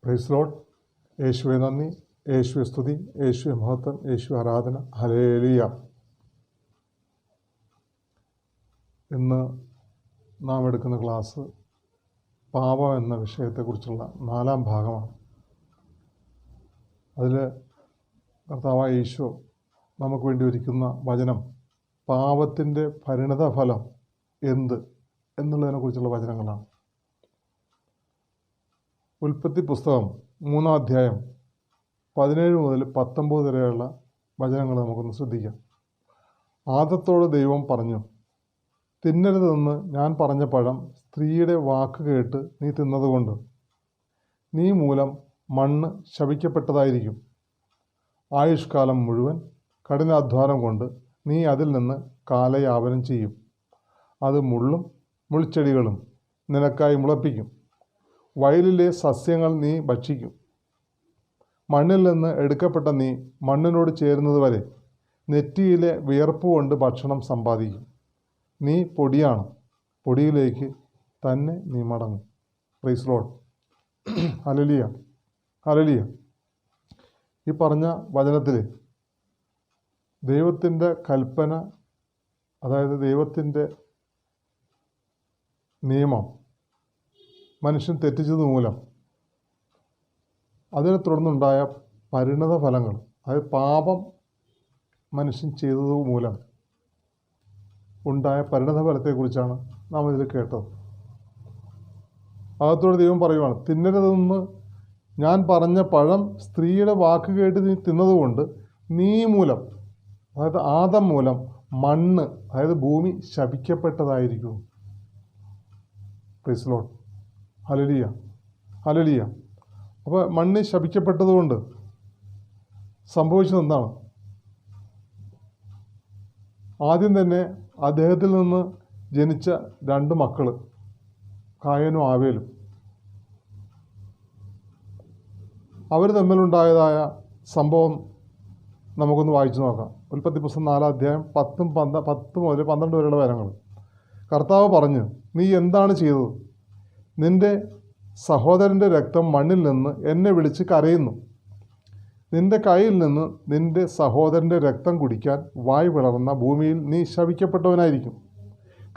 Praise Lord. യേശുവെ നന്ദി, യേശുവെ സ്തുതി, യേശുവെ മഹത്വം, യേശു ആരാധന. ഹല്ലേലൂയ. ഇന്ന് നാം എടുക്കുന്ന ക്ലാസ് പാപം എന്ന വിഷയത്തെക്കുറിച്ചുള്ള 4-ാം ഭാഗമാണ്. അതിൽ കർത്താവായ യേശു നമുക്ക് വേണ്ടി ഒരുക്കുന്ന വചനം പാപത്തിൻ്റെ പരിണതഫലം എന്ത് എന്നുള്ളതിനെക്കുറിച്ചുള്ള വചനങ്ങളാണ്. ഉൽപ്പത്തി പുസ്തകം 3-ാം അധ്യായം 17 മുതൽ 19 വരെയുള്ള വചനങ്ങൾ നമുക്കൊന്ന് ശ്രദ്ധിക്കാം. ആദത്തോട് ദൈവം പറഞ്ഞു, തിന്നരുതെന്ന് ഞാൻ പറഞ്ഞ പഴം സ്ത്രീയുടെ വാക്ക് കേട്ട് നീ തിന്നതുകൊണ്ട് നീ മൂലം മണ്ണ് ശപിക്കപ്പെട്ടതായിരിക്കും. ആയുഷ്കാലം മുഴുവൻ കഠിനാധ്വാനം കൊണ്ട് നീ അതിൽ നിന്ന് കാലയാപനം ചെയ്യും. അത് മുള്ളും മുൾച്ചെടികളും നിനക്കായി മുളപ്പിക്കും. വയലിലെ സസ്യങ്ങൾ നീ ഭക്ഷിക്കും. മണ്ണിൽ നിന്ന് എടുക്കപ്പെട്ട നീ മണ്ണിനോട് ചേരുന്നതുവരെ നെറ്റിയിലെ വിയർപ്പ് കൊണ്ട് ഭക്ഷണം സമ്പാദിക്കും. നീ പൊടിയാണ്, പൊടിയിലേക്ക് തന്നെ നീ മടങ്ങും. Praise Lord. Hallelujah, hallelujah. ഈ പറഞ്ഞ വചനത്തിൽ ദൈവത്തിൻ്റെ കൽപ്പന, അതായത് ദൈവത്തിൻ്റെ നിയമം മനുഷ്യൻ തെറ്റിച്ചത് മൂലം അതിനെ തുടർന്നുണ്ടായ പരിണത ഫലങ്ങൾ, അതായത് പാപം മനുഷ്യൻ ചെയ്തത് മൂലം ഉണ്ടായ പരിണത ഫലത്തെക്കുറിച്ചാണ് നാം ഇതിൽ കേട്ടത്. അകത്തോടെ ദൈവം പറയുവാണ്, തിന്നരുതെന്ന് ഞാൻ പറഞ്ഞ പഴം സ്ത്രീയുടെ വാക്ക് കേട്ട് നീ തിന്നതുകൊണ്ട് നീ മൂലം, അതായത് ആദം മൂലം മണ്ണ്, അതായത് ഭൂമി ശപിക്കപ്പെട്ടതായിരിക്കും. Praise Lord. Hallelujah, hallelujah. അപ്പോൾ മണ്ണ് ശപിക്കപ്പെട്ടതുകൊണ്ട് സംഭവിച്ചത് എന്താണ്? ആദ്യം തന്നെ അദ്ദേഹത്തിൽ നിന്ന് ജനിച്ച 2 മക്കൾ, കായനും ആവേലും, അവർ തമ്മിലുണ്ടായതായ സംഭവം നമുക്കൊന്ന് വായിച്ചു നോക്കാം. ഉൽപ്പത്തി പുസ്തകം 4-ാം അധ്യായം 10 മുതൽ 12 വരെയുള്ള വരങ്ങൾ. കർത്താവ് പറഞ്ഞു, നീ എന്താണ് ചെയ്തത്? നിൻ്റെ സഹോദരൻ്റെ രക്തം മണ്ണിൽ നിന്ന് എന്നെ വിളിച്ച് കരയുന്നു. നിൻ്റെ കയ്യിൽ നിന്ന് നിൻ്റെ സഹോദരൻ്റെ രക്തം കുടിക്കാൻ വായ് പിളർന്ന ഭൂമിയിൽ നീ ശപിക്കപ്പെട്ടവനായിരിക്കും.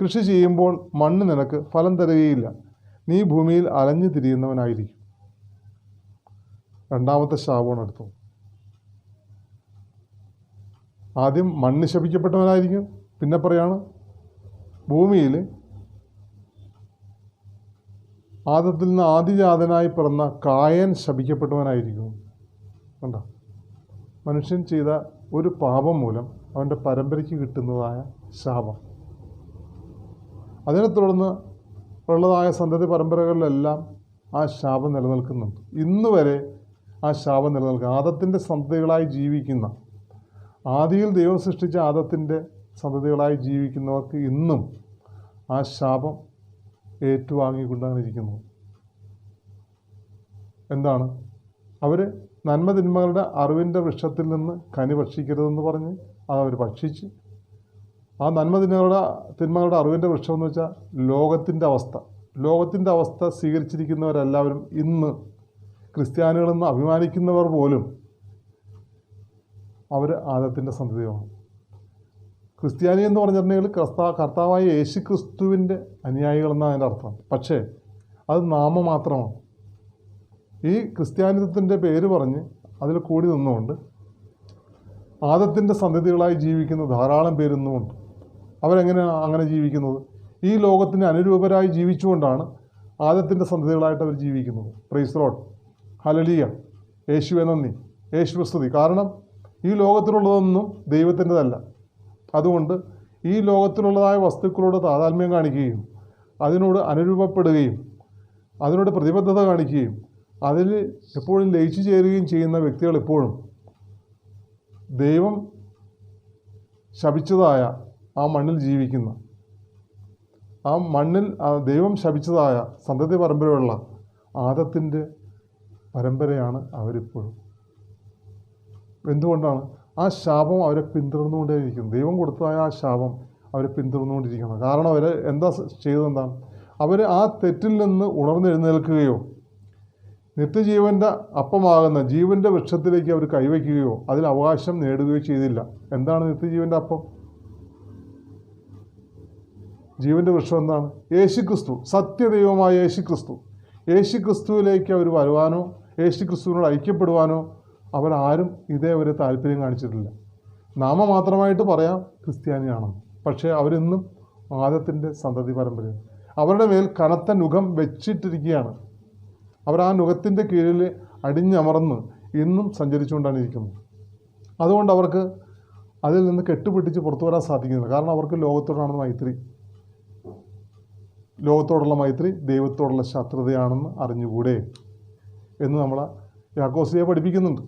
കൃഷി ചെയ്യുമ്പോൾ മണ്ണ് നിനക്ക് ഫലം തരുകയില്ല. നീ ഭൂമിയിൽ അലഞ്ഞു തിരിയുന്നവനായിരിക്കും. 2ാമത്തെ ശാപമാണ് എടുത്തത്. ആദ്യം മണ്ണ് ശപിക്കപ്പെട്ടവനായിരിക്കും, പിന്നെ പറയാണ് ഭൂമിയിൽ ആദത്തിൽ നിന്ന് ആദിജാതനായി പിറന്ന കായൻ ശപിക്കപ്പെട്ടവനായിരിക്കും. കണ്ടോ? മനുഷ്യൻ ചെയ്ത ഒരു പാപം മൂലം അവൻ്റെ പരമ്പരയ്ക്ക് കിട്ടുന്നതായ ശാപം. അതിനെ തുടർന്ന് ഉള്ളതായ സന്തതി പരമ്പരകളിലെല്ലാം ആ ശാപം നിലനിൽക്കുന്നുണ്ട്. ഇന്ന് വരെ ആ ശാപം നിലനിൽക്കുക. ആദത്തിൻ്റെ സന്തതികളായി ജീവിക്കുന്ന, ആദിയിൽ ദൈവം സൃഷ്ടിച്ച ആദത്തിൻ്റെ സന്തതികളായി ജീവിക്കുന്നവർക്ക് ഇന്നും ആ ശാപം ഏറ്റുവാങ്ങിക്കൊണ്ടാണ് ഇരിക്കുന്നത്. എന്താണ്? അവർ നന്മ തിന്മകളുടെ അറിവിൻ്റെ വൃക്ഷത്തിൽ നിന്ന് കനി ഭക്ഷിക്കരുതെന്ന് പറഞ്ഞ് അതവർ ഭക്ഷിച്ച്, ആ നന്മ തിന്മകളുടെ അറിവിൻ്റെ വൃക്ഷം എന്ന് വെച്ചാൽ ലോകത്തിൻ്റെ അവസ്ഥ സ്വീകരിച്ചിരിക്കുന്നവരെല്ലാവരും ഇന്ന് ക്രിസ്ത്യാനികളെന്ന് അഭിമാനിക്കുന്നവർ പോലും അവർ ആദത്തിൻ്റെ സന്തതികളാണ്. ക്രിസ്ത്യാനി എന്ന് പറഞ്ഞിട്ടുണ്ടെങ്കിൽ കർത്താവായ യേശു ക്രിസ്തുവിൻ്റെ അനുയായികളെന്നാണ് അതിൻ്റെ അർത്ഥം. പക്ഷേ അത് നാമമാത്രമാണ്. ഈ ക്രിസ്ത്യാനിത്വത്തിൻ്റെ പേര് പറഞ്ഞ് അതിൽ കൂടി നിന്നുകൊണ്ട് ആദത്തിൻ്റെ സന്തതികളായി ജീവിക്കുന്ന ധാരാളം പേരിന്നുമുണ്ട്. അവരെങ്ങനെയാണ് അങ്ങനെ ജീവിക്കുന്നത്? ഈ ലോകത്തിന് അനുരൂപരായി ജീവിച്ചുകൊണ്ടാണ് ആദത്തിൻ്റെ സന്തതികളായിട്ട് അവർ ജീവിക്കുന്നത്. പ്രൈസ് ലോർഡ്, ഹല്ലേലൂയ, യേശുവേ നന്ദി, യേശുവേ സ്തുതി. കാരണം ഈ ലോകത്തിലുള്ളതൊന്നും ദൈവത്തിൻ്റെതല്ല. അതുകൊണ്ട് ഈ ലോകത്തിലുള്ളതായ വസ്തുക്കളോട് താതാത്മ്യം കാണിക്കുകയും അതിനോട് അനുരൂപപ്പെടുകയും അതിനോട് പ്രതിബദ്ധത കാണിക്കുകയും അതിൽ എപ്പോഴും ലയിച്ചു ചേരുകയും ചെയ്യുന്ന വ്യക്തികൾ എപ്പോഴും ദൈവം ശപിച്ചതായ ആ മണ്ണിൽ ജീവിക്കുന്ന, ആ മണ്ണിൽ ദൈവം ശപിച്ചതായ സന്തതി പരമ്പരയുള്ള ആദത്തിൻ്റെ പരമ്പരയാണ് അവരിപ്പോഴും. എന്തുകൊണ്ടാണ്? ആ ശാപം അവരെ പിന്തുടർന്നുകൊണ്ടേയിരിക്കുന്നത്. ദൈവം കൊടുത്തതായ ആ ശാപം അവരെ പിന്തുടർന്നുകൊണ്ടിരിക്കുന്നത്. കാരണം അവർ എന്താ ചെയ്തതെന്താണ്? അവർ ആ തെറ്റിൽ നിന്ന് ഉണർന്നെഴുന്നേൽക്കുകയോ നിത്യജീവൻ്റെ അപ്പമാകുന്ന ജീവൻ്റെ വൃക്ഷത്തിലേക്ക് അവർ കൈവയ്ക്കുകയോ അതിൽ അവകാശം നേടുകയോ ചെയ്തില്ല. എന്താണ് നിത്യജീവൻ്റെ അപ്പം? ജീവൻ്റെ വൃക്ഷം എന്താണ്? യേശുക്രിസ്തു, സത്യദൈവമായ യേശുക്രിസ്തു. യേശുക്രിസ്തുവിലേക്ക് അവർ വരുവാനോ യേശുക്രിസ്തുവിനോട് ഐക്യപ്പെടുവാനോ അവരാരും ഇതേവരെ താല്പര്യം കാണിച്ചിട്ടില്ല. നാമമാത്രമായിട്ട് പറയാം ക്രിസ്ത്യാനിയാണെന്ന്. പക്ഷേ അവരിന്നും ആദത്തിൻ്റെ സന്തതി പരമ്പരയാണ്. അവരുടെ മേൽ കനത്ത നുകം വെച്ചിട്ടിരിക്കുകയാണ്. അവർ ആ നുകത്തിൻ്റെ കീഴിൽ അടിഞ്ഞമർന്ന് ഇന്നും സഞ്ചരിച്ചുകൊണ്ടാണ് ഇരിക്കുന്നത്. അതുകൊണ്ട് അവർക്ക് അതിൽ നിന്ന് കെട്ടുപിടിച്ച് പുറത്തു വരാൻ സാധിക്കുന്നില്ല. കാരണം അവർക്ക് ലോകത്തോടാണ് മൈത്രി. ലോകത്തോടുള്ള മൈത്രി ദൈവത്തോടുള്ള ശത്രുതയാണെന്ന് അറിഞ്ഞുകൂടെ എന്ന് നമ്മളെ യാക്കോസിയെ പഠിപ്പിക്കുന്നുണ്ട്.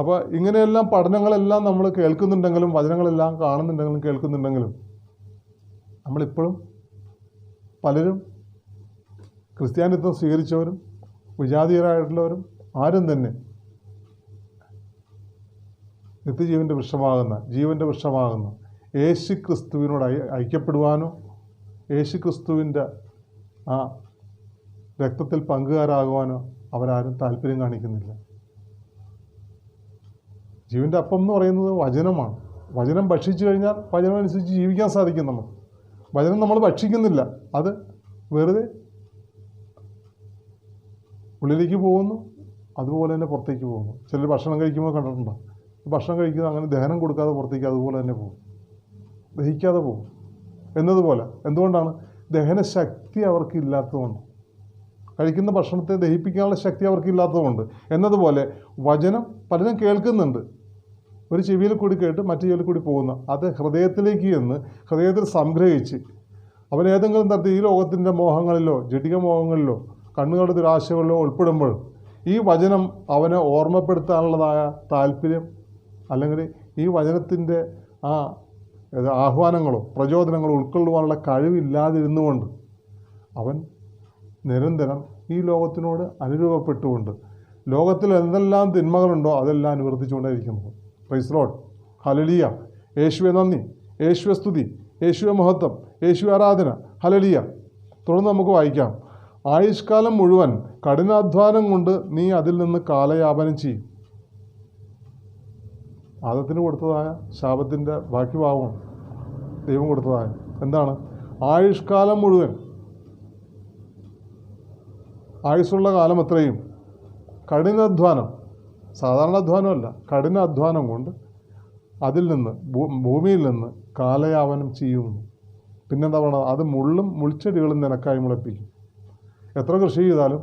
അപ്പോൾ ഇങ്ങനെയെല്ലാം പഠനങ്ങളെല്ലാം നമ്മൾ കേൾക്കുന്നുണ്ടെങ്കിലും വചനങ്ങളെല്ലാം കാണുന്നുണ്ടെങ്കിലും കേൾക്കുന്നുണ്ടെങ്കിലും നമ്മളിപ്പോഴും പലരും ക്രിസ്ത്യാനിത്വം സ്വീകരിച്ചവരും വിജാതീയരായിട്ടുള്ളവരും ആരും തന്നെ നിത്യജീവൻ്റെ വൃക്ഷമാകുന്ന ജീവൻ്റെ വൃക്ഷമാകുന്ന യേശു ക്രിസ്തുവിനോട് ഐക്യപ്പെടുവാനോ യേശു ക്രിസ്തുവിൻ്റെ ആ രക്തത്തിൽ പങ്കുകാരാകുവാനോ അവരാരും താല്പര്യം കാണിക്കുന്നില്ല. ജീവൻ്റെ അപ്പം എന്ന് പറയുന്നത് വചനമാണ്. വചനം ഭക്ഷിച്ചു കഴിഞ്ഞാൽ വചനം അനുസരിച്ച് ജീവിക്കാൻ സാധിക്കും നമുക്ക്. വചനം നമ്മൾ ഭക്ഷിക്കുന്നില്ല, അത് വെറുതെ ഉള്ളിലേക്ക് പോകുന്നു, അതുപോലെ തന്നെ പുറത്തേക്ക് പോകുന്നു. ചിലർ ഭക്ഷണം കഴിക്കുമ്പോൾ കണ്ടിട്ടുണ്ടോ? ഭക്ഷണം കഴിക്കുന്നത് അങ്ങനെ ദഹനം കൊടുക്കാതെ പുറത്തേക്ക് അതുപോലെ തന്നെ പോകും, ദഹിക്കാതെ പോകും എന്നതുപോലെ. എന്തുകൊണ്ടാണ്? ദഹനശക്തി അവർക്ക് ഇല്ലാത്തതുകൊണ്ട്, കഴിക്കുന്ന ഭക്ഷണത്തെ ദഹിപ്പിക്കാനുള്ള ശക്തി അവർക്ക് ഇല്ലാത്തതുകൊണ്ട്. എന്നതുപോലെ വചനം പലരും കേൾക്കുന്നുണ്ട്, ഒരു ചെവിയിൽ കൂടി കേട്ട് മറ്റു ചെവിയിൽ കൂടി പോകുന്ന അത് ഹൃദയത്തിലേക്ക് ചെന്ന് ഹൃദയത്തിൽ സംഗ്രഹിച്ച് അവനേതെങ്കിലും തരത്തിൽ ഈ ലോകത്തിൻ്റെ മോഹങ്ങളിലോ ജഡിക മോഹങ്ങളിലോ കണ്ണുകളുടെ ദുരാശകളിലോ ഉൾപ്പെടുമ്പോൾ ഈ വചനം അവനെ ഓർമ്മപ്പെടുത്താനുള്ളതായ താല്പര്യം, അല്ലെങ്കിൽ ഈ വചനത്തിൻ്റെ ആ ആഹ്വാനങ്ങളോ പ്രചോദനങ്ങളോ ഉൾക്കൊള്ളുവാനുള്ള കഴിവില്ലാതിരുന്നുകൊണ്ട് അവൻ നിരന്തരം ഈ ലോകത്തിനോട് അനുരൂപപ്പെട്ടുകൊണ്ട് ലോകത്തിൽ എന്തെല്ലാം തിന്മകളുണ്ടോ അതെല്ലാം അനുവർത്തിച്ചുകൊണ്ടേയിരിക്കുന്നത്. പ്രൈസ് ലോർഡ്, ഹല്ലേലൂയ, യേശുവെ നന്ദി, യേശുവെ സ്തുതി, യേശുവെ മഹത്വം, യേശുവെ ആരാധന, ഹല്ലേലൂയ. തുടർന്ന് നമുക്ക് വായിക്കാം, ആയുഷ്കാലം മുഴുവൻ കഠിനാധ്വാനം കൊണ്ട് നീ അതിൽ നിന്ന് കാലയാപനം ചെയ്യും. ആദത്തിന് കൊടുത്തതായ ശാപത്തിൻ്റെ ബാക്കി ഭാഗമാണ് ദൈവം കൊടുത്തതായ. എന്താണ്? ആയുഷ്കാലം മുഴുവൻ, ആയുസ്സുള്ള കാലം അത്രയും കഠിനാധ്വാനം, സാധാരണ അധ്വാനമല്ല, കഠിനാധ്വാനം കൊണ്ട് അതിൽ നിന്ന് ഭൂമിയിൽ നിന്ന് കാലയാപനം ചെയ്യുന്നു. പിന്നെന്താ പറയുന്നത്? അത് മുള്ളും മുൾച്ചെടികളും നിനക്കായി മുളപ്പിക്കും. എത്ര കൃഷി ചെയ്താലും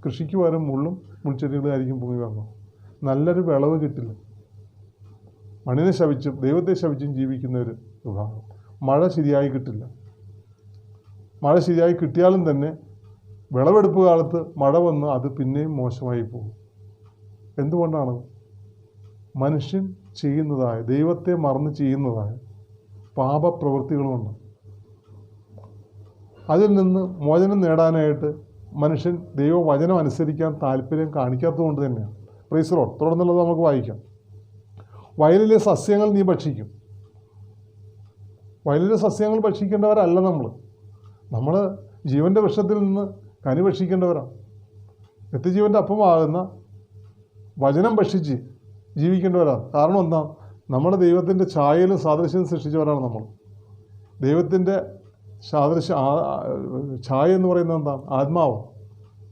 കൃഷിക്ക് പകരം മുള്ളും മുൾച്ചെടികളായിരിക്കും ഭൂമി വരണം. നല്ലൊരു വിളവ് കിട്ടില്ല. മണ്ണിനെ ശപിച്ചും ദൈവത്തെ ശപിച്ചും ജീവിക്കുന്ന ഒരു വിഭാഗം. മഴ ശരിയായി കിട്ടില്ല. മഴ ശരിയായി കിട്ടിയാലും തന്നെ വിളവെടുപ്പ് കാലത്ത് മഴ വന്ന് അത് പിന്നെയും മോശമായി പോകും. എന്തുകൊണ്ടാണ്? മനുഷ്യൻ ചെയ്യുന്നതായ, ദൈവത്തെ മറന്ന് ചെയ്യുന്നതായ പാപപ്രവൃത്തികളുമുണ്ട്. അതിൽ നിന്ന് മോചനം നേടാനായിട്ട് മനുഷ്യൻ ദൈവവചനം അനുസരിക്കാൻ താല്പര്യം കാണിക്കാത്തതുകൊണ്ട് തന്നെയാണ്. Praise Lord. തുടർന്നുള്ളത് നമുക്ക് വായിക്കാം. വയലിലെ സസ്യങ്ങൾ നീ ഭക്ഷിക്കും. വയലിലെ സസ്യങ്ങൾ ഭക്ഷിക്കേണ്ടവരല്ല നമ്മൾ ജീവൻ്റെ വൃക്ഷത്തിൽ നിന്ന് കനി ഭക്ഷിക്കേണ്ടവരാണ്. നിത്യജീവൻ്റെ അപ്പമാകുന്ന വചനം ഭക്ഷിച്ച് ജീവിക്കേണ്ടവരാണ്. കാരണം എന്താ? നമ്മുടെ ദൈവത്തിൻ്റെ ഛായയിലും സാദൃശ്യം സൃഷ്ടിച്ചവരാണ് നമ്മൾ. ദൈവത്തിൻ്റെ ഛായ എന്ന് പറയുന്നത് എന്താ? ആത്മാവ്.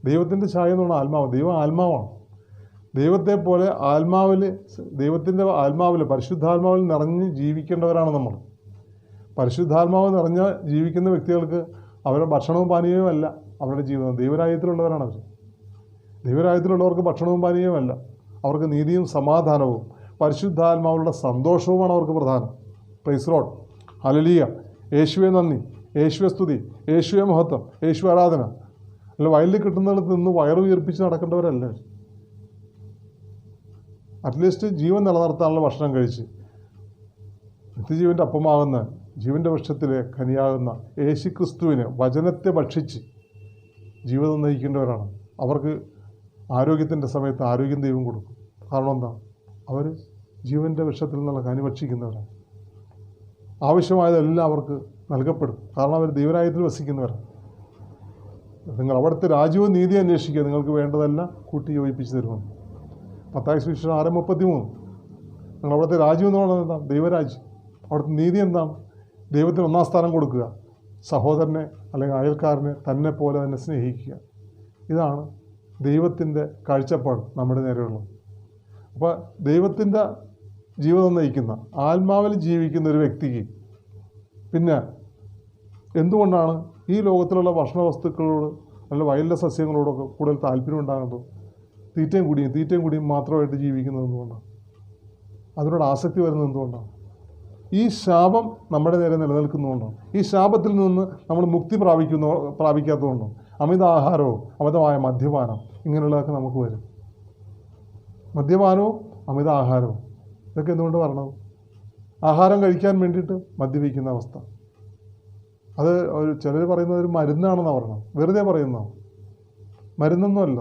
ദൈവത്തിൻ്റെ ഛായ എന്ന് പറഞ്ഞാൽ ആത്മാവ്. ദൈവം ആത്മാവാണ്. ദൈവത്തെ പോലെ ആത്മാവിൽ, ദൈവത്തിൻ്റെ ആത്മാവിൽ, പരിശുദ്ധാത്മാവിൽ നിറഞ്ഞ് ജീവിക്കേണ്ടവരാണ് നമ്മൾ. പരിശുദ്ധാത്മാവ് നിറഞ്ഞ് ജീവിക്കുന്ന വ്യക്തികൾക്ക് അവരുടെ ഭക്ഷണവും പാനീയവും അല്ല അവരുടെ ജീവിതം. ദൈവരാജ്യത്തിലുള്ളവരാണ് അവർ. ദൈവരാജ്യത്തിലുള്ളവർക്ക് ഭക്ഷണവും പാനീയവും അല്ല, അവർക്ക് നീതിയും സമാധാനവും പരിശുദ്ധാത്മാവുള്ള സന്തോഷവുമാണ് അവർക്ക് പ്രധാനം. പ്രൈസ് ലോർഡ്, ഹല്ലേലൂയ, യേശുവെ നന്ദി, യേശുവെ സ്തുതി, യേശുവെ മഹത്വം, യേശു ആരാധന. അല്ല, വയലിൽ കിട്ടുന്നിടത്ത് നിന്ന് വയറ് ഉയർപ്പിച്ച് നടക്കേണ്ടവരല്ല. അറ്റ്ലീസ്റ്റ് ജീവൻ നിലനിർത്താനുള്ള ഭക്ഷണം കഴിച്ച് നിത്യജീവൻ്റെ അപ്പമാകുന്ന ജീവൻ്റെ വൃക്ഷത്തിലെ കനിയാകുന്ന യേശുക്രിസ്തുവിന് വചനത്തെ ഭക്ഷിച്ച് ജീവിതം നയിക്കേണ്ടവരാണ്. അവർക്ക് ആരോഗ്യത്തിൻ്റെ സമയത്ത് ആരോഗ്യം ദൈവം കൊടുക്കും. കാരണം എന്താ? അവർ ജീവൻ്റെ വൃക്ഷത്തിൽ നിന്നുള്ള കനി ഭക്ഷിക്കുന്നവരാണ്. ആവശ്യമായതെല്ലാം അവർക്ക് നൽകപ്പെടും. കാരണം അവർ ദൈവരാജ്യത്തിൽ വസിക്കുന്നവരാണ്. നിങ്ങൾ അവിടുത്തെ രാജ്യവും നീതി അന്വേഷിക്കുക, നിങ്ങൾക്ക് വേണ്ടതെല്ലാം കൂട്ടി യോജിപ്പിച്ച് തരുമെന്ന്. മത്തായി സുവിശേഷം 6:33. നിങ്ങൾ അവിടുത്തെ രാജ്യം എന്ന് പറയുന്നത് എന്താണ്? ദൈവരാജ്യം. അവിടുത്തെ നീതി എന്താണ്? ദൈവത്തിന് ഒന്നാം സ്ഥാനം കൊടുക്കുക, സഹോദരനെ അല്ലെങ്കിൽ അയൽക്കാരനെ തന്നെ പോലെ തന്നെ സ്നേഹിക്കുക. ഇതാണ് ദൈവത്തിൻ്റെ കാഴ്ചപ്പാട് നമ്മുടെ നേരെയുള്ളത്. അപ്പോൾ ദൈവത്തിൻ്റെ ജീവിതം നയിക്കുന്ന, ആത്മാവിൽ ജീവിക്കുന്ന ഒരു വ്യക്തിക്ക് പിന്നെ എന്തുകൊണ്ടാണ് ഈ ലോകത്തിലുള്ള ഭക്ഷണ വസ്തുക്കളോട് അല്ലെങ്കിൽ വയലിലെ സസ്യങ്ങളോടൊക്കെ കൂടുതൽ താല്പര്യം ഉണ്ടാകുന്നത്? തീറ്റയും കുടിയും മാത്രമായിട്ട് ജീവിക്കുന്നത് എന്തുകൊണ്ടാണ്? അതിനോട് ആസക്തി വരുന്നത് എന്തുകൊണ്ടാണ്? ഈ ശാപം നമ്മുടെ നേരെ നിലനിൽക്കുന്നതുകൊണ്ടാണ്. ഈ ശാപത്തിൽ നിന്ന് നമ്മൾ മുക്തി പ്രാപിക്കാത്തതുകൊണ്ടാണ്. അമിത ആഹാരവും അമിതമായ മദ്യപാനം ഇങ്ങനെയുള്ളതൊക്കെ നമുക്ക് വരും. മദ്യപാനവും അമിത ആഹാരവും ഇതൊക്കെ എന്തുകൊണ്ട് വരണത്? ആഹാരം കഴിക്കാൻ വേണ്ടിയിട്ട് മദ്യപിക്കുന്ന അവസ്ഥ. അത് ചിലർ പറയുന്നത് ഒരു മരുന്നാണെന്നാണ് പറയുന്നത്. വെറുതെ പറയുന്നതാണ്. മരുന്നൊന്നുമല്ല.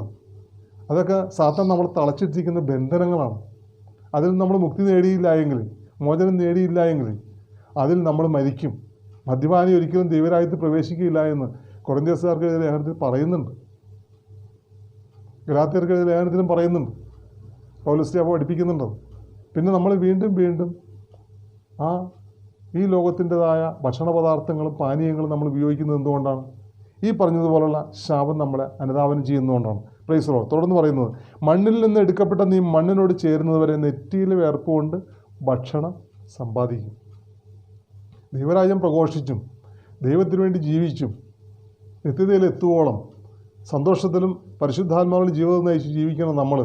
അതൊക്കെ സാത്താൻ നമ്മൾ തളച്ചിട്ടിരിക്കുന്ന ബന്ധനങ്ങളാണ്. അതിൽ നമ്മൾ മുക്തി നേടിയില്ല എങ്കിൽ, മോചനം നേടിയില്ല എങ്കിൽ അതിൽ നമ്മൾ മരിക്കും. മദ്യപാനി ഒരിക്കലും ദൈവരാജ്യത്തിൽ പ്രവേശിക്കുകയില്ല എന്ന് കൊരിന്ത്യക്കാർക്ക് എഴുതിയ ലേഖനത്തിൽ പറയുന്നുണ്ട്. ഗലാത്യർക്ക് എഴുതിയ ലേഖനത്തിലും പറയുന്നുണ്ട്. പൗലോസ് പഠിപ്പിക്കുന്നുണ്ട്. പിന്നെ നമ്മൾ വീണ്ടും ഈ ലോകത്തിൻ്റെതായ ഭക്ഷണ പദാർത്ഥങ്ങളും പാനീയങ്ങളും നമ്മൾ ഉപയോഗിക്കുന്നത് എന്തുകൊണ്ടാണ്? ഈ പറഞ്ഞതുപോലുള്ള ശാപം നമ്മളെ അനുധാവനം ചെയ്യുന്നതുകൊണ്ടാണ്. Price lord. തുടർന്ന് പറയുന്നത്, മണ്ണിൽ നിന്ന് എടുക്കപ്പെട്ട നീ മണ്ണിനോട് ചേരുന്നതുവരെ നെറ്റിയിലെ വേർപ്പ് കൊണ്ട് ഭക്ഷണം സമ്പാദിക്കും. ദൈവരാജ്യം പ്രഘോഷിച്ചും ദൈവത്തിനു വേണ്ടി ജീവിച്ചും നിത്യതയിൽ എത്തുവോളം സന്തോഷത്തിലും പരിശുദ്ധാത്മാവിൽ ജീവിതം നയിച്ച് ജീവിക്കണം. നമ്മൾ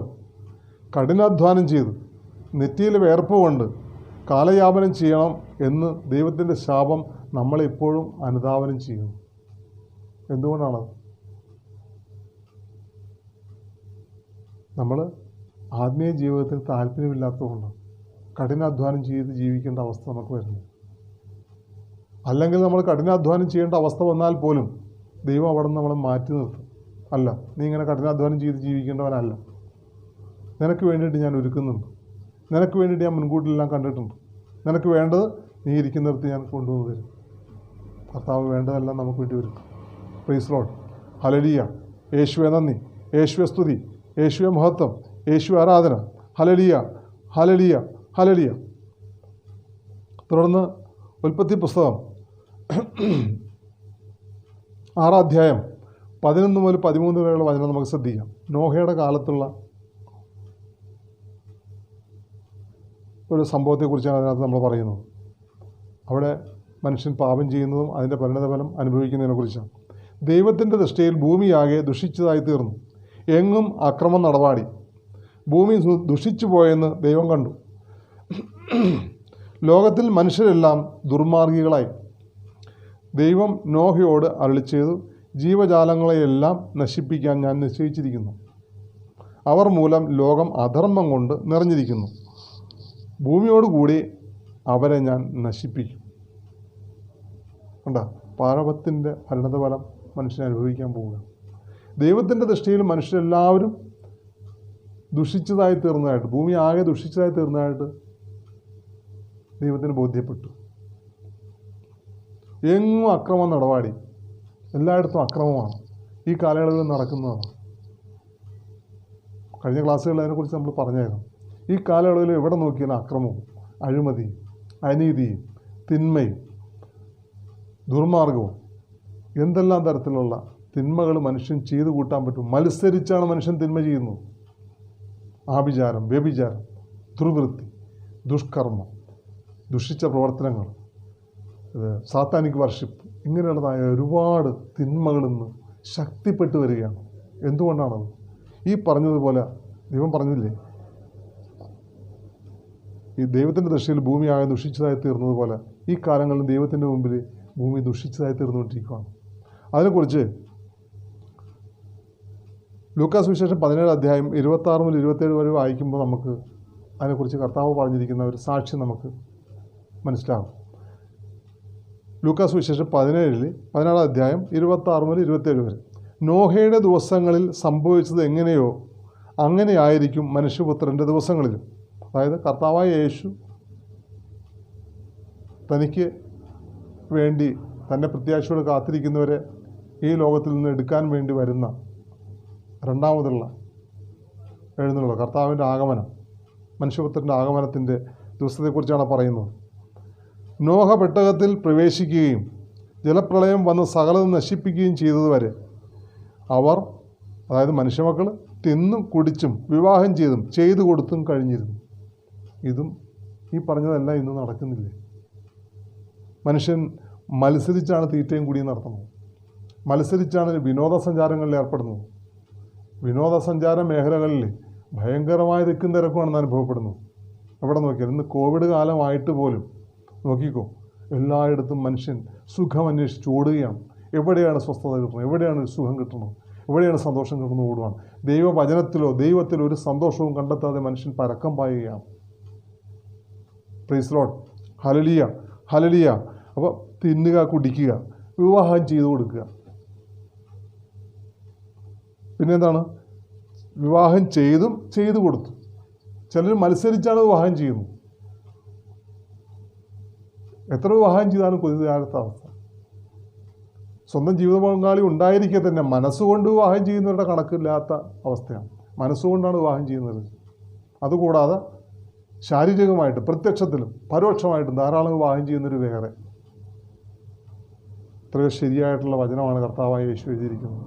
കഠിനാധ്വാനം ചെയ്ത് നെറ്റിയിലെ വേർപ്പ് കൊണ്ട് കാലയാപനം ചെയ്യണം എന്ന് ദൈവത്തിൻ്റെ ശാപം നമ്മളെപ്പോഴും അനുധാവനം ചെയ്യുന്നു. എന്തുകൊണ്ടാണത്? നമ്മൾ ആത്മീയ ജീവിതത്തിൽ താല്പര്യമില്ലാത്തതുകൊണ്ട് കഠിനാധ്വാനം ചെയ്ത് ജീവിക്കേണ്ട അവസ്ഥ നമുക്ക് വരുന്നു. അല്ലെങ്കിൽ നമ്മൾ കഠിനാധ്വാനം ചെയ്യേണ്ട അവസ്ഥ വന്നാൽ പോലും ദൈവം അവിടെ നിന്ന് നമ്മളെ മാറ്റി നിർത്തും. അല്ല, നീ ഇങ്ങനെ കഠിനാധ്വാനം ചെയ്ത് ജീവിക്കേണ്ടവനല്ല, നിനക്ക് വേണ്ടിയിട്ട് ഞാൻ ഒരുക്കുന്നുണ്ട്, നിനക്ക് വേണ്ടിയിട്ട് ഞാൻ മുൻകൂട്ടിലെല്ലാം കണ്ടിട്ടുണ്ട്, നിനക്ക് വേണ്ടത് നീ ഇരിക്കുന്നിടത്ത് ഞാൻ കൊണ്ടുവന്ന് തരും. കർത്താവ് വേണ്ടതെല്ലാം നമുക്ക് വേണ്ടി ഒരുക്കും. Praise Lord, hallelujah. യേശുവേ നന്ദി, യേശുവേ സ്തുതി, യേശുവേ മഹത്വം, യേശുവേ ആരാധന. Hallelujah, hallelujah, hallelujah. തുടർന്ന് ഉൽപ്പത്തി പുസ്തകം 6 അധ്യായം 11 മുതൽ 13 വരെയുള്ള വചനം നമുക്ക് ശ്രദ്ധിക്കാം. നോഹയുടെ കാലത്തുള്ള ഒരു സംഭവത്തെക്കുറിച്ചാണ് അതിനകത്ത് നമ്മൾ പറയുന്നത്. അവിടെ മനുഷ്യൻ പാപം ചെയ്യുന്നതും അതിൻ്റെ പരിണതഫലം അനുഭവിക്കുന്നതിനെക്കുറിച്ചാണ്. ദൈവത്തിൻ്റെ ദൃഷ്ടിയിൽ ഭൂമിയാകെ ദുഷിച്ചതായി തീർന്നു, എങ്ങും അക്രമം നടപാടി, ഭൂമി ദുഷിച്ചു പോയെന്ന് ദൈവം കണ്ടു. ലോകത്തിൽ മനുഷ്യരെല്ലാം ദുർമാർഗികളായി. ദൈവം നോഹയോട് അരുളിച്ചെയ്തു, ജീവജാലങ്ങളെയെല്ലാം നശിപ്പിക്കാൻ ഞാൻ നിശ്ചയിച്ചിരിക്കുന്നു. അവർ മൂലം ലോകം അധർമ്മം കൊണ്ട് നിറഞ്ഞിരിക്കുന്നു. ഭൂമിയോടുകൂടി അവരെ ഞാൻ നശിപ്പിക്കും. കണ്ട, പാപത്തിൻ്റെ പരിണതഫലം മനുഷ്യൻ അനുഭവിക്കാൻ പോവുക. ദൈവത്തിൻ്റെ ദൃഷ്ടിയിൽ മനുഷ്യരെല്ലാവരും ദുഷിച്ചതായി തീർന്നതായിട്ട്, ഭൂമി ആകെ ദുഷിച്ചതായി തീർന്നതായിട്ട് ദൈവത്തിന് ബോധ്യപ്പെട്ടു. എങ്ങും അക്രമം നടപാടി, എല്ലായിടത്തും അക്രമമാണ് ഈ കാലയളവിൽ നടക്കുന്നതാണ്. കഴിഞ്ഞ ക്ലാസ്സുകളിൽ അതിനെക്കുറിച്ച് നമ്മൾ പറഞ്ഞായിരുന്നു. ഈ കാലയളവിൽ എവിടെ നോക്കിയാലും അക്രമവും അഴിമതിയും അനീതിയും തിന്മയും ദുർമാർഗവും എന്തെല്ലാം തരത്തിലുള്ള തിന്മകൾ മനുഷ്യൻ ചെയ്തു കൂട്ടാൻ പറ്റും. മത്സരിച്ചാണ് മനുഷ്യൻ തിന്മ ചെയ്യുന്നത്. ആഭിചാരം, വ്യഭിചാരം, ദുർവൃത്തി, ദുഷ്കർമ്മം, ദുഷിച്ച പ്രവർത്തനങ്ങൾ, സാത്താനിക് വർഷിപ്പ്, ഇങ്ങനെയുള്ളതായ ഒരുപാട് തിന്മകളിന്ന് ശക്തിപ്പെട്ടു വരികയാണ്. എന്തുകൊണ്ടാണത്? ഈ പറഞ്ഞതുപോലെ ദൈവം പറഞ്ഞില്ലേ, ഈ ദൈവത്തിൻ്റെ ദൃഷ്ടിയിൽ ഭൂമിയാകെ ദുഷിച്ചതായി തീർന്നതുപോലെ ഈ കാലങ്ങളിൽ ദൈവത്തിൻ്റെ മുമ്പിൽ ഭൂമി ദുഷിച്ചതായി തീർന്നുകൊണ്ടിരിക്കുകയാണ്. അതിനെക്കുറിച്ച് ലൂക്കാസ് സുവിശേഷം 17 അധ്യായം 26 മുതൽ 27 വരെ വായിക്കുമ്പോൾ നമുക്ക് അതിനെക്കുറിച്ച് കർത്താവ് പറഞ്ഞിരിക്കുന്ന ഒരു സാക്ഷ്യം നമുക്ക് മനസ്സിലാകും. ലൂക്കാസ് സുവിശേഷം 17 അധ്യായം 26 മുതൽ 27 വരെ. നോഹയുടെ ദിവസങ്ങളിൽ സംഭവിച്ചത് എങ്ങനെയോ അങ്ങനെയായിരിക്കും മനുഷ്യപുത്രൻ്റെ ദിവസങ്ങളിലും. അതായത് കർത്താവായ യേശു തനിക്ക് വേണ്ടി തൻ്റെ പ്രത്യാശയോട് കാത്തിരിക്കുന്നവരെ ഈ ലോകത്തിൽ നിന്ന് എടുക്കാൻ വേണ്ടി വരുന്ന രണ്ടാമതുള്ള എഴുന്നള്ള കർത്താവിൻ്റെ ആഗമനം, മനുഷ്യപുത്രൻ്റെ ആഗമനത്തിൻ്റെ ദിവസത്തെക്കുറിച്ചാണ് പറയുന്നത്. നോഹ പെട്ടകത്തിൽ പ്രവേശിക്കുകയും ജലപ്രളയം വന്ന് സകലതും നശിപ്പിക്കുകയും ചെയ്തതുവരെ അവർ, അതായത് മനുഷ്യമക്കൾ, തിന്നും കുടിച്ചും വിവാഹം ചെയ്തും ചെയ്തു കൊടുത്തും കഴിഞ്ഞിരുന്നു. ഇതും ഈ പറഞ്ഞതെല്ലാം ഇന്ന് നടക്കുന്നില്ലേ? മനുഷ്യൻ മത്സരിച്ചാണ് തീറ്റയും കുടിയും നടത്തുന്നത്. മത്സരിച്ചാണ് വിനോദസഞ്ചാരങ്ങളിൽ ഏർപ്പെടുന്നത്. വിനോദസഞ്ചാര മേഖലകളിൽ ഭയങ്കരമായ തിക്കും തിരക്കുമാണെന്ന് അനുഭവപ്പെടുന്നു. എവിടെ നോക്കിയാൽ ഇന്ന് കോവിഡ് കാലമായിട്ട് പോലും നോക്കിക്കോ, എല്ലായിടത്തും മനുഷ്യൻ സുഖം അന്വേഷിച്ച് ഓടുകയാണ്. എവിടെയാണ് സ്വസ്ഥത കിട്ടുന്നത്, എവിടെയാണ് ഒരു സുഖം കിട്ടുന്നത്, എവിടെയാണ് സന്തോഷം കിട്ടുന്നത് ഓടുകയാണ്. ദൈവവചനത്തിലോ ദൈവത്തിലോ ഒരു സന്തോഷവും കണ്ടെത്താതെ മനുഷ്യൻ പരക്കം പായുകയാണ്. Praise Lord, hallelujah, hallelujah. അപ്പോൾ തിന്നുക, കുടിക്കുക, വിവാഹം ചെയ്തു കൊടുക്കുക. പിന്നെന്താണ്? വിവാഹം ചെയ്തും ചെയ്തു കൊടുത്തു. ചിലർ മത്സരിച്ചാണ് വിവാഹം ചെയ്യുന്നത്. എത്ര വിവാഹം ചെയ്താലും കൊതിയാത്ത അവസ്ഥ. സ്വന്തം ജീവിത പങ്കാളി ഉണ്ടായിരിക്കെ തന്നെ മനസ്സുകൊണ്ട് വിവാഹം ചെയ്യുന്നവരുടെ കണക്കില്ലാത്ത അവസ്ഥയാണ്. മനസ്സുകൊണ്ടാണ് വിവാഹം ചെയ്യുന്നത്. അതുകൂടാതെ ശാരീരികമായിട്ട് പ്രത്യക്ഷത്തിലും പരോക്ഷമായിട്ടും ധാരാളം വിവാഹം ചെയ്യുന്നൊരു വേറെ. എത്രയോ ശരിയായിട്ടുള്ള വചനമാണ് കർത്താവായ യേശു എഴുതിയിരിക്കുന്നത്.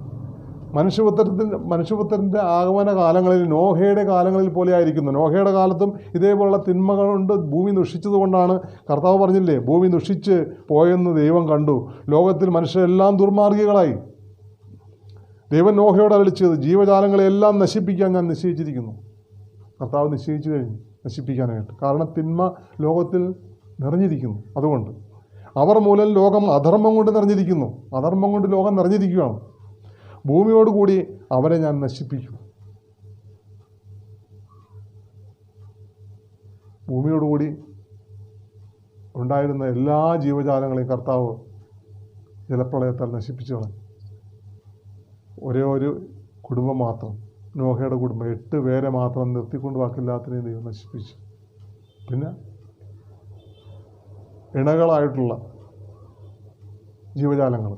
മനുഷ്യപുത്രൻ്റെ ആഗമന കാലങ്ങളിൽ നോഹയുടെ കാലങ്ങളിൽ പോലെ ആയിരിക്കുന്നു. നോഹയുടെ കാലത്തും ഇതേപോലുള്ള തിന്മകൾ കൊണ്ട് ഭൂമി ദുഷിച്ചതുകൊണ്ടാണ് കർത്താവ് പറഞ്ഞില്ലേ, ഭൂമി ദുഷിച്ച് പോയെന്ന് ദൈവം കണ്ടു, ലോകത്തിൽ മനുഷ്യരെല്ലാം ദുർമാർഗികളായി. ദൈവം നോഹയോട് അരുളിച്ചത്, ജീവജാലങ്ങളെല്ലാം നശിപ്പിക്കാൻ ഞാൻ നിശ്ചയിച്ചിരിക്കുന്നു. കർത്താവ് നിശ്ചയിച്ചു കഴിഞ്ഞു നശിപ്പിക്കാനായിട്ട്. കാരണം തിന്മ ലോകത്തിൽ നിറഞ്ഞിരിക്കുന്നു. അതുകൊണ്ട് അവർ മൂലം ലോകം അധർമ്മം കൊണ്ട് നിറഞ്ഞിരിക്കുന്നു. അധർമ്മം കൊണ്ട് ലോകം നിറഞ്ഞിരിക്കുകയാണ്. ഭൂമിയോടുകൂടി അവരെ ഞാൻ നശിപ്പിക്കും. ഭൂമിയോടുകൂടി ഉണ്ടായിരുന്ന എല്ലാ ജീവജാലങ്ങളെയും കർത്താവ് ജലപ്രളയത്താൽ നശിപ്പിച്ചു കളഞ്ഞു. ഒരേ ഒരു കുടുംബം മാത്രം, നോഹയുടെ കുടുംബം, 8 പേരെ മാത്രം നിർത്തിക്കൊണ്ട് ബാക്കില്ലാത്തതിനെയും ദൈവം നശിപ്പിച്ചു. പിന്നെ ഇണകളായിട്ടുള്ള ജീവജാലങ്ങൾ,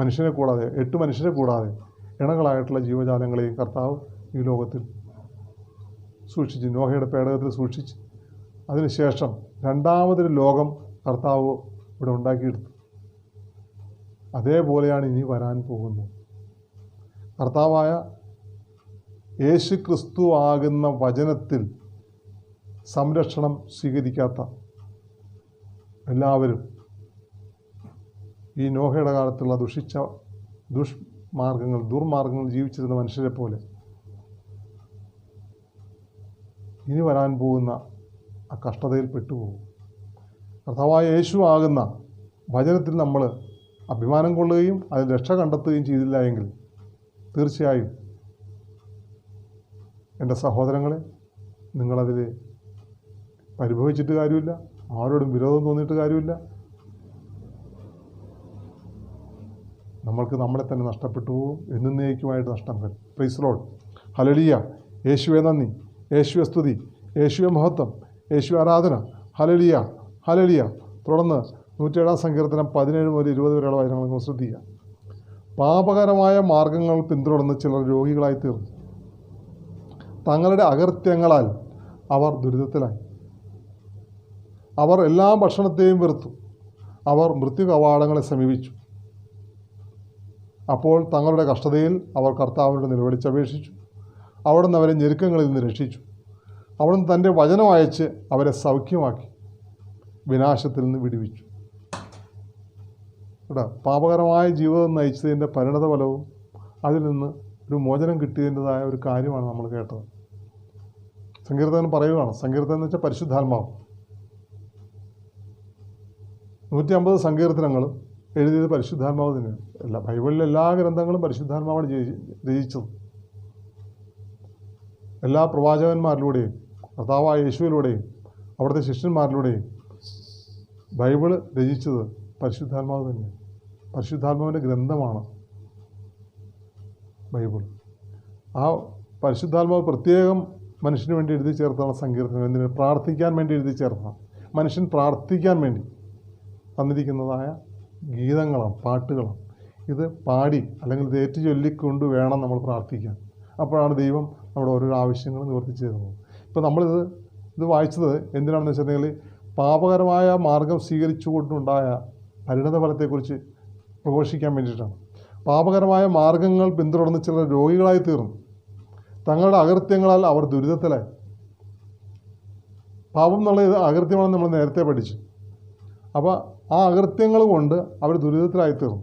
മനുഷ്യനെ കൂടാതെ 8 മനുഷ്യരെ കൂടാതെ ഇണകളായിട്ടുള്ള ജീവജാലങ്ങളെയും കർത്താവ് ഈ ലോകത്തിൽ സൂക്ഷിച്ച്, നോഹയുടെ പേടകത്തിൽ സൂക്ഷിച്ച്, അതിനുശേഷം രണ്ടാമതൊരു ലോകം കർത്താവ് ഇവിടെ ഉണ്ടാക്കിയെടുത്തു. അതേപോലെയാണ് ഇനി വരാൻ പോകുന്നത്. കർത്താവായ യേശു ക്രിസ്തു ആകുന്ന വചനത്തിൽ സംരക്ഷണം സ്വീകരിക്കാത്ത എല്ലാവരും ഈ നോഹയുടെ കാലത്തുള്ള ദുർമാർഗങ്ങൾ ജീവിച്ചിരുന്ന മനുഷ്യരെ പോലെ ഇനി വരാൻ പോകുന്ന ആ കഷ്ടതയിൽ പെട്ടുപോകും. കർത്താവായ യേശു ആകുന്ന വചനത്തിൽ നമ്മൾ അഭിമാനം കൊള്ളുകയും അതിൽ രക്ഷ കണ്ടെത്തുകയും ചെയ്തില്ല എങ്കിൽ തീർച്ചയായും എൻ്റെ സഹോദരങ്ങളെ, നിങ്ങളതിൽ പരിഭവിച്ചിട്ട് കാര്യമില്ല, ആരോടും വിരോധം തോന്നിയിട്ട് കാര്യമില്ല. നമ്മൾക്ക് നമ്മളെ തന്നെ നഷ്ടപ്പെട്ടു പോകും, എന്നേക്കുമായിട്ട് നഷ്ടം വരും. Praise Lord, hallelujah. യേശുവേ നന്ദി, യേശുവേ സ്തുതി, യേശുവേ മഹത്വം, യേശുവേ ആരാധന. Hallelujah, hallelujah. തുടർന്ന് 107 സങ്കീർത്തനം 17 മുതൽ 20 വരെയുള്ള വചനങ്ങൾ നിങ്ങൾ ശ്രദ്ധിക്കുക. പാപകരമായ മാർഗങ്ങൾ പിന്തുടർന്ന് ചിലർ രോഗികളായി തീർന്നു. തങ്ങളുടെ അകൃത്യങ്ങളാൽ അവർ ദുരിതത്തിലായി. അവർ എല്ലാ ഭക്ഷണത്തെയും വെറുത്തു. അവർ മൃത്യു കവാടങ്ങളെ സമീപിച്ചു. അപ്പോൾ തങ്ങളുടെ കഷ്ടതയിൽ അവർ കർത്താവിനോട് നിലവിളിച്ചപേക്ഷിച്ചു. അവിടുന്ന് അവരെ ഞെരുക്കങ്ങളിൽ നിന്ന് രക്ഷിച്ചു. അവിടുന്ന് തൻ്റെ വചനം അയച്ച് അവരെ സൗഖ്യമാക്കി, വിനാശത്തിൽ നിന്ന് വിടുവിച്ചു. ഇവിടെ പാപകരമായ ജീവിതം നയിച്ചതിൻ്റെ പരിണത ഫലവും അതിൽ നിന്ന് ഒരു മോചനം കിട്ടിയതിൻ്റെതായ ഒരു കാര്യമാണ് നമ്മൾ കേട്ടത്. സങ്കീർത്തനം പറയുകയാണ്, സങ്കീർത്തനം എന്ന് വെച്ചാൽ പരിശുദ്ധാത്മാവ്. 150 സങ്കീർത്തനങ്ങളും എഴുതിയത് പരിശുദ്ധാത്മാവ് തന്നെയാണ്. ബൈബിളിലെ എല്ലാ ഗ്രന്ഥങ്ങളും പരിശുദ്ധാത്മാവാണ് രചിച്ചത്. എല്ലാ പ്രവാചകന്മാരിലൂടെയും കർത്താവായ യേശുവിലൂടെയും അവിടുത്തെ ശിഷ്യന്മാരിലൂടെയും ബൈബിള് രചിച്ചത് പരിശുദ്ധാത്മാവ് തന്നെയാണ്. പരിശുദ്ധാത്മാവിൻ്റെ ഗ്രന്ഥമാണ് ബൈബിൾ. ആ പരിശുദ്ധാത്മാവ് പ്രത്യേകം മനുഷ്യന് വേണ്ടി എഴുതി ചേർത്താണ് സങ്കീർത്തനം. എന്തിന്? പ്രാർത്ഥിക്കാൻ വേണ്ടി എഴുതി ചേർത്താണ്. മനുഷ്യൻ പ്രാർത്ഥിക്കാൻ വേണ്ടി തന്നിരിക്കുന്നതായ ഗീതങ്ങളാണ്, പാട്ടുകളാണ്. ഇത് പാടി അല്ലെങ്കിൽ ഇത് ഏറ്റു ചൊല്ലിക്കൊണ്ട് വേണം നമ്മൾ പ്രാർത്ഥിക്കാൻ. അപ്പോഴാണ് ദൈവം നമ്മുടെ ഓരോ ആവശ്യങ്ങൾ നിവർത്തിച്ചു തരുന്നത്. ഇപ്പോൾ ഇത് വായിച്ചത് എന്തിനാണെന്ന് വെച്ചിട്ടുണ്ടെങ്കിൽ പാപകരമായ മാർഗം സ്വീകരിച്ചുകൊണ്ടുണ്ടായ പരിണതഫലത്തെക്കുറിച്ച് പ്രഘോഷിക്കാൻ വേണ്ടിയിട്ടാണ്. പാപകരമായ മാർഗങ്ങൾ പിന്തുടർന്ന് ചിലർ രോഗികളായി തീർന്നു. തങ്ങളുടെ അകൃത്യങ്ങളാൽ അവർ ദുരിതത്തിലായി. പാപം എന്നുള്ളത് അകൃത്യമാണെന്ന് നമ്മൾ നേരത്തെ പഠിച്ചു. അപ്പോൾ ആ അകൃത്യങ്ങൾ കൊണ്ട് അവർ ദുരിതത്തിലായി തീർന്നു.